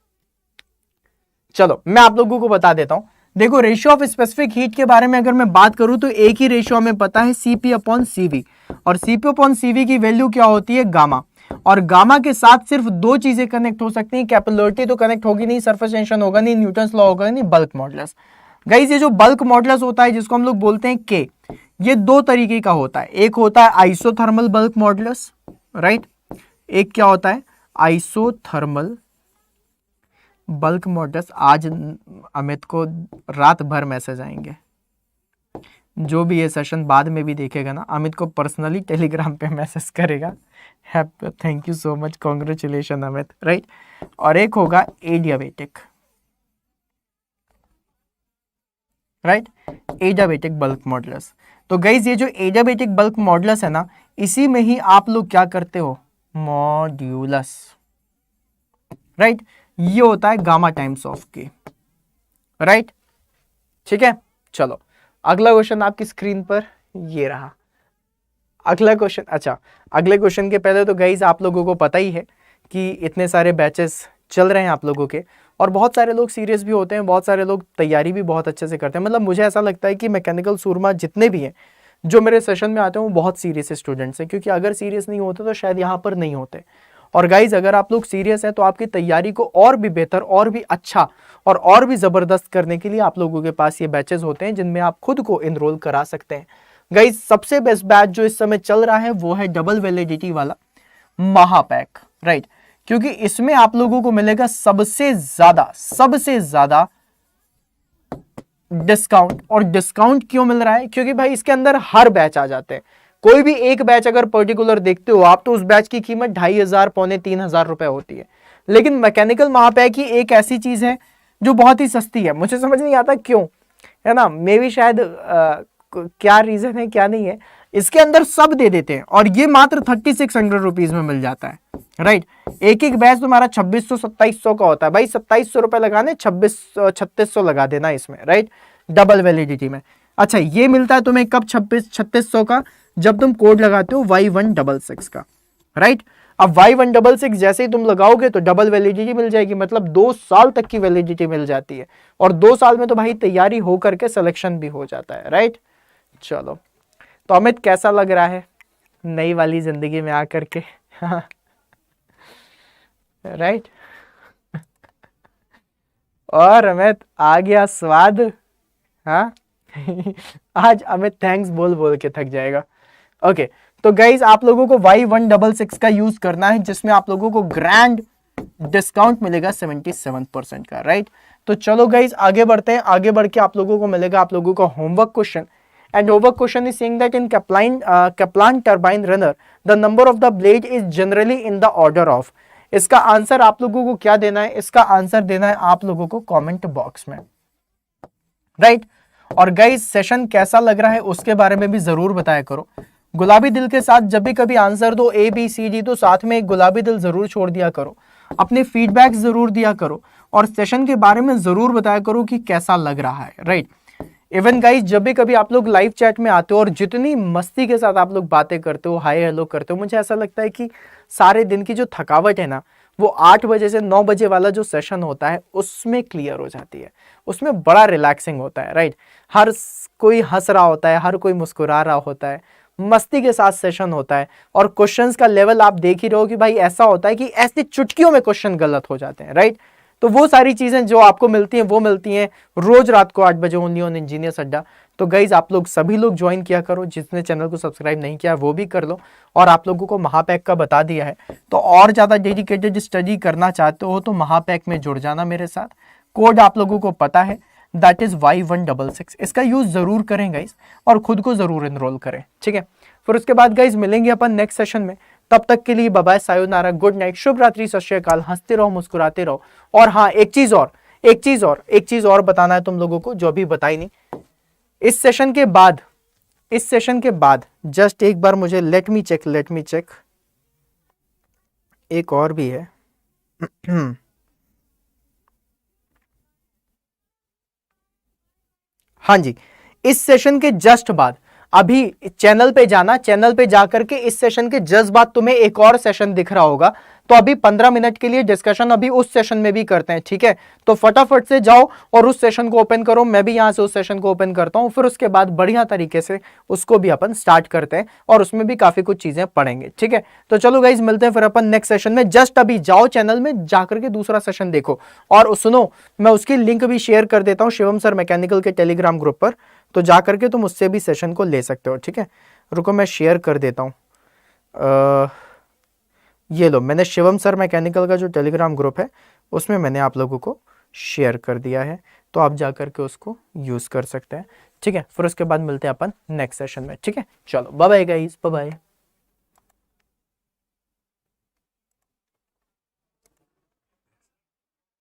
चलो मैं आप लोगों को बता देता हूं। देखो, रेशियो ऑफ स्पेसिफिक हीट के बारे में अगर मैं बात करूं तो एक ही रेशियो हमें पता है, सीपी अपॉन सीवी। और सीपी अपॉन सीवी की वैल्यू क्या होती है? गामा। और गामा के साथ सिर्फ दो चीजें कनेक्ट हो सकती हैं, कैपिलरिटी तो कनेक्ट होगी नहीं, सरफेस टेंशन होगा नहीं, न्यूटन्स लॉ होगा नहीं, बल्क मॉडुलस। गाइस, ये जो बल्क मॉडुलस होता है जिसको हम लोग बोलते हैं के, ये दो तरीके का होता है। एक होता है आइसोथर्मल बल्क मॉडुलस, राइट। एक क्या होता है? Isothermal bulk modulus. आज अमित को रात भर मैसेज आएंगे, जो भी ये सेशन बाद में भी देखेगा ना, अमित को पर्सनली टेलीग्राम पे मैसेज करेगा। Thank you so much, congratulation Amit, right. और एक होगा adiabatic, right, adiabatic bulk modulus. तो गाइज, ये जो एडियाबेटिक बल्क मॉडुलस है ना, इसी में ही आप लोग क्या करते हो? Modulus, right. ये होता है गामा टाइम्स ऑफ के, राइट, ठीक है। चलो, अगला क्वेश्चन आपकी स्क्रीन पर ये रहा। अगला क्वेश्चन, अच्छा, अगले क्वेश्चन के पहले तो गाइज आप लोगों को पता ही है कि इतने सारे बैचेस चल रहे हैं आप लोगों के, और बहुत सारे लोग सीरियस भी होते हैं, बहुत सारे लोग तैयारी भी बहुत अच्छे से करते हैं। मतलब मुझे ऐसा लगता है कि मैकेनिकल सूरमा जितने भी हैं जो मेरे सेशन में आते हैं वो बहुत सीरियस स्टूडेंट्स हैं, क्योंकि अगर सीरियस नहीं होते तो शायद यहाँ पर नहीं होते। और गाइज, अगर आप लोग सीरियस हैं तो आपकी तैयारी को और भी बेहतर, और भी अच्छा और भी ज़बरदस्त करने के लिए आप लोगों के पास ये बैचेस होते हैं जिनमें आप खुद को इनरोल करा सकते हैं। गाइज, सबसे बेस्ट बैच जो इस समय चल रहा है वो है डबल वैलिडिटी वाला महापैक, राइट। क्योंकि इसमें आप लोगों को मिलेगा सबसे ज्यादा डिस्काउंट। और डिस्काउंट क्यों मिल रहा है? क्योंकि भाई इसके अंदर हर बैच आ जाते हैं। कोई भी एक बैच अगर पर्टिकुलर देखते हो आप तो उस बैच की कीमत 2500 पौने 3000 रुपए होती है। लेकिन मैकेनिकल महापैक ही एक ऐसी चीज है जो बहुत ही सस्ती है। मुझे समझ नहीं आता क्यों, है ना। मे भी शायद क्या रीजन है क्या नहीं है, इसके अंदर सब दे देते हैं और ये मात्र 3600 रुपीज में मिल जाता है, राइट। एक एक बैच तुम्हारा 2600-2700 का होता है। भाई 2700 रुपए लगाने, 3600 लगा देना इसमें, राइट, डबल वैलिडिटी में। अच्छा, ये मिलता है तुम्हें कब? 3600 का, जब तुम कोड लगाते हो Y166 का, राइट। अब Y166 जैसे ही तुम लगाओगे तो डबल वैलिडिटी मिल जाएगी, मतलब 2 साल तक की वैलिडिटी मिल जाती है। और 2 साल में तो भाई तैयारी हो करके सिलेक्शन भी हो जाता है, राइट। चलो, तो अमित कैसा लग रहा है नई वाली जिंदगी में आकर के? राइट। और अमित आ गया स्वाद, हाँ। आज अमित थैंक्स बोल बोल के थक जाएगा। ओके, तो गाइज आप लोगों को Y166 का यूज करना है, जिसमें आप लोगों को ग्रैंड डिस्काउंट मिलेगा 77% का, राइट। तो चलो गाइज आगे बढ़ते हैं। आगे बढ़ के आप लोगों को मिलेगा आप लोगों का homework question. And homework question is saying that in Kaplan turbine runner, the number of the blade is generally in the order of. इसका आंसर आप लोगों को क्या देना है? इसका आंसर देना है आप लोगों को कमेंट बॉक्स में, राइट। और गाइज सेशन कैसा लग रहा है उसके बारे में भी जरूर बताया करो। गुलाबी दिल के साथ जब भी कभी आंसर दो ABCD तो साथ में एक गुलाबी दिल जरूर छोड़ दिया करो, अपने फीडबैक जरूर दिया करो और सेशन के बारे में जरूर बताया करो कि कैसा लग रहा है, राइट। इवन गाइज जब भी कभी आप लोग लाइव चैट में आते हो और जितनी मस्ती के साथ आप लोग बातें करते हो, हाय हेलो करते हो, मुझे ऐसा लगता है कि सारे दिन की जो थकावट है ना वो 8 बजे से 9 बजे वाला जो सेशन होता है उसमें क्लियर हो जाती है, उसमें बड़ा रिलैक्सिंग होता है, राइट। हर कोई हंस रहा होता है, हर कोई मुस्कुरा रहा होता है, मस्ती के साथ सेशन होता है और क्वेश्चंस का लेवल आप देख ही रहे हो कि भाई ऐसा होता है कि ऐसी चुटकियों में क्वेश्चन गलत हो जाते हैं, राइट। तो वो सारी चीजें जो आपको मिलती हैं वो मिलती हैं रोज रात को 8 बजे ओनली ऑन इंजीनियर्स अड्डा। तो गाइज आप लोग सभी लोग ज्वाइन किया करो, जिसने चैनल को सब्सक्राइब नहीं किया वो भी कर लो। और आप लोगों को महापैक का बता दिया है, तो और ज्यादा डेडिकेटेड स्टडी करना चाहते हो तो महापैक में जुड़ जाना मेरे साथ। कोड आप लोगों को पता है, दैट इज Y166। इसका यूज जरूर करें गाइज और खुद को जरूर एनरोल करें, ठीक है। फिर उसके बाद गाइज मिलेंगे अपन नेक्स्ट सेशन में, तब तक के लिए bye bye, sayonara, good night, शुभ रात्रि, सत श्री अकाल, हंसते रहो मुस्कुराते रहो। और हाँ एक चीज और बताना है तुम लोगों को जो अभी बताई नहीं। इस सेशन के बाद जस्ट एक बार मुझे लेट मी चेक एक और भी है हाँ जी, इस सेशन के जस्ट बाद अभी चैनल पे जाना, चैनल पे जाकर के इस सेशन के जस्ट बाद तुम्हें एक और सेशन दिख रहा होगा, तो अभी 15 मिनट के लिए डिस्कशन अभी उस सेशन में भी करते हैं, ठीक है। तो फटाफट से जाओ और उस सेशन को ओपन करो, मैं भी यहां से उस सेशन को ओपन करता हूं, फिर उसके बाद बढ़िया तरीके से उसको भी अपन स्टार्ट करते हैं और उसमें भी काफी कुछ चीजें पढ़ेंगे, ठीक है। तो चलो गाइज मिलते हैं फिर अपन नेक्स्ट सेशन में। जस्ट अभी जाओ चैनल में जाकर के दूसरा सेशन देखो और सुनो, मैं उसकी लिंक भी शेयर कर देता हूँ शिवम सर मैकेनिकल के टेलीग्राम ग्रुप पर, तो जाकर के तुम उससे भी सेशन को ले सकते हो, ठीक है। रुको मैं शेयर कर देता हूँ, ये लो, मैंने शिवम सर मैकेनिकल का जो टेलीग्राम ग्रुप है उसमें मैंने आप लोगों को शेयर कर दिया है, तो आप जाकर के उसको यूज कर सकते हैं, ठीक है। फिर उसके बाद मिलते हैं अपन नेक्स्ट सेशन में, ठीक है। चलो bye bye guys, bye bye.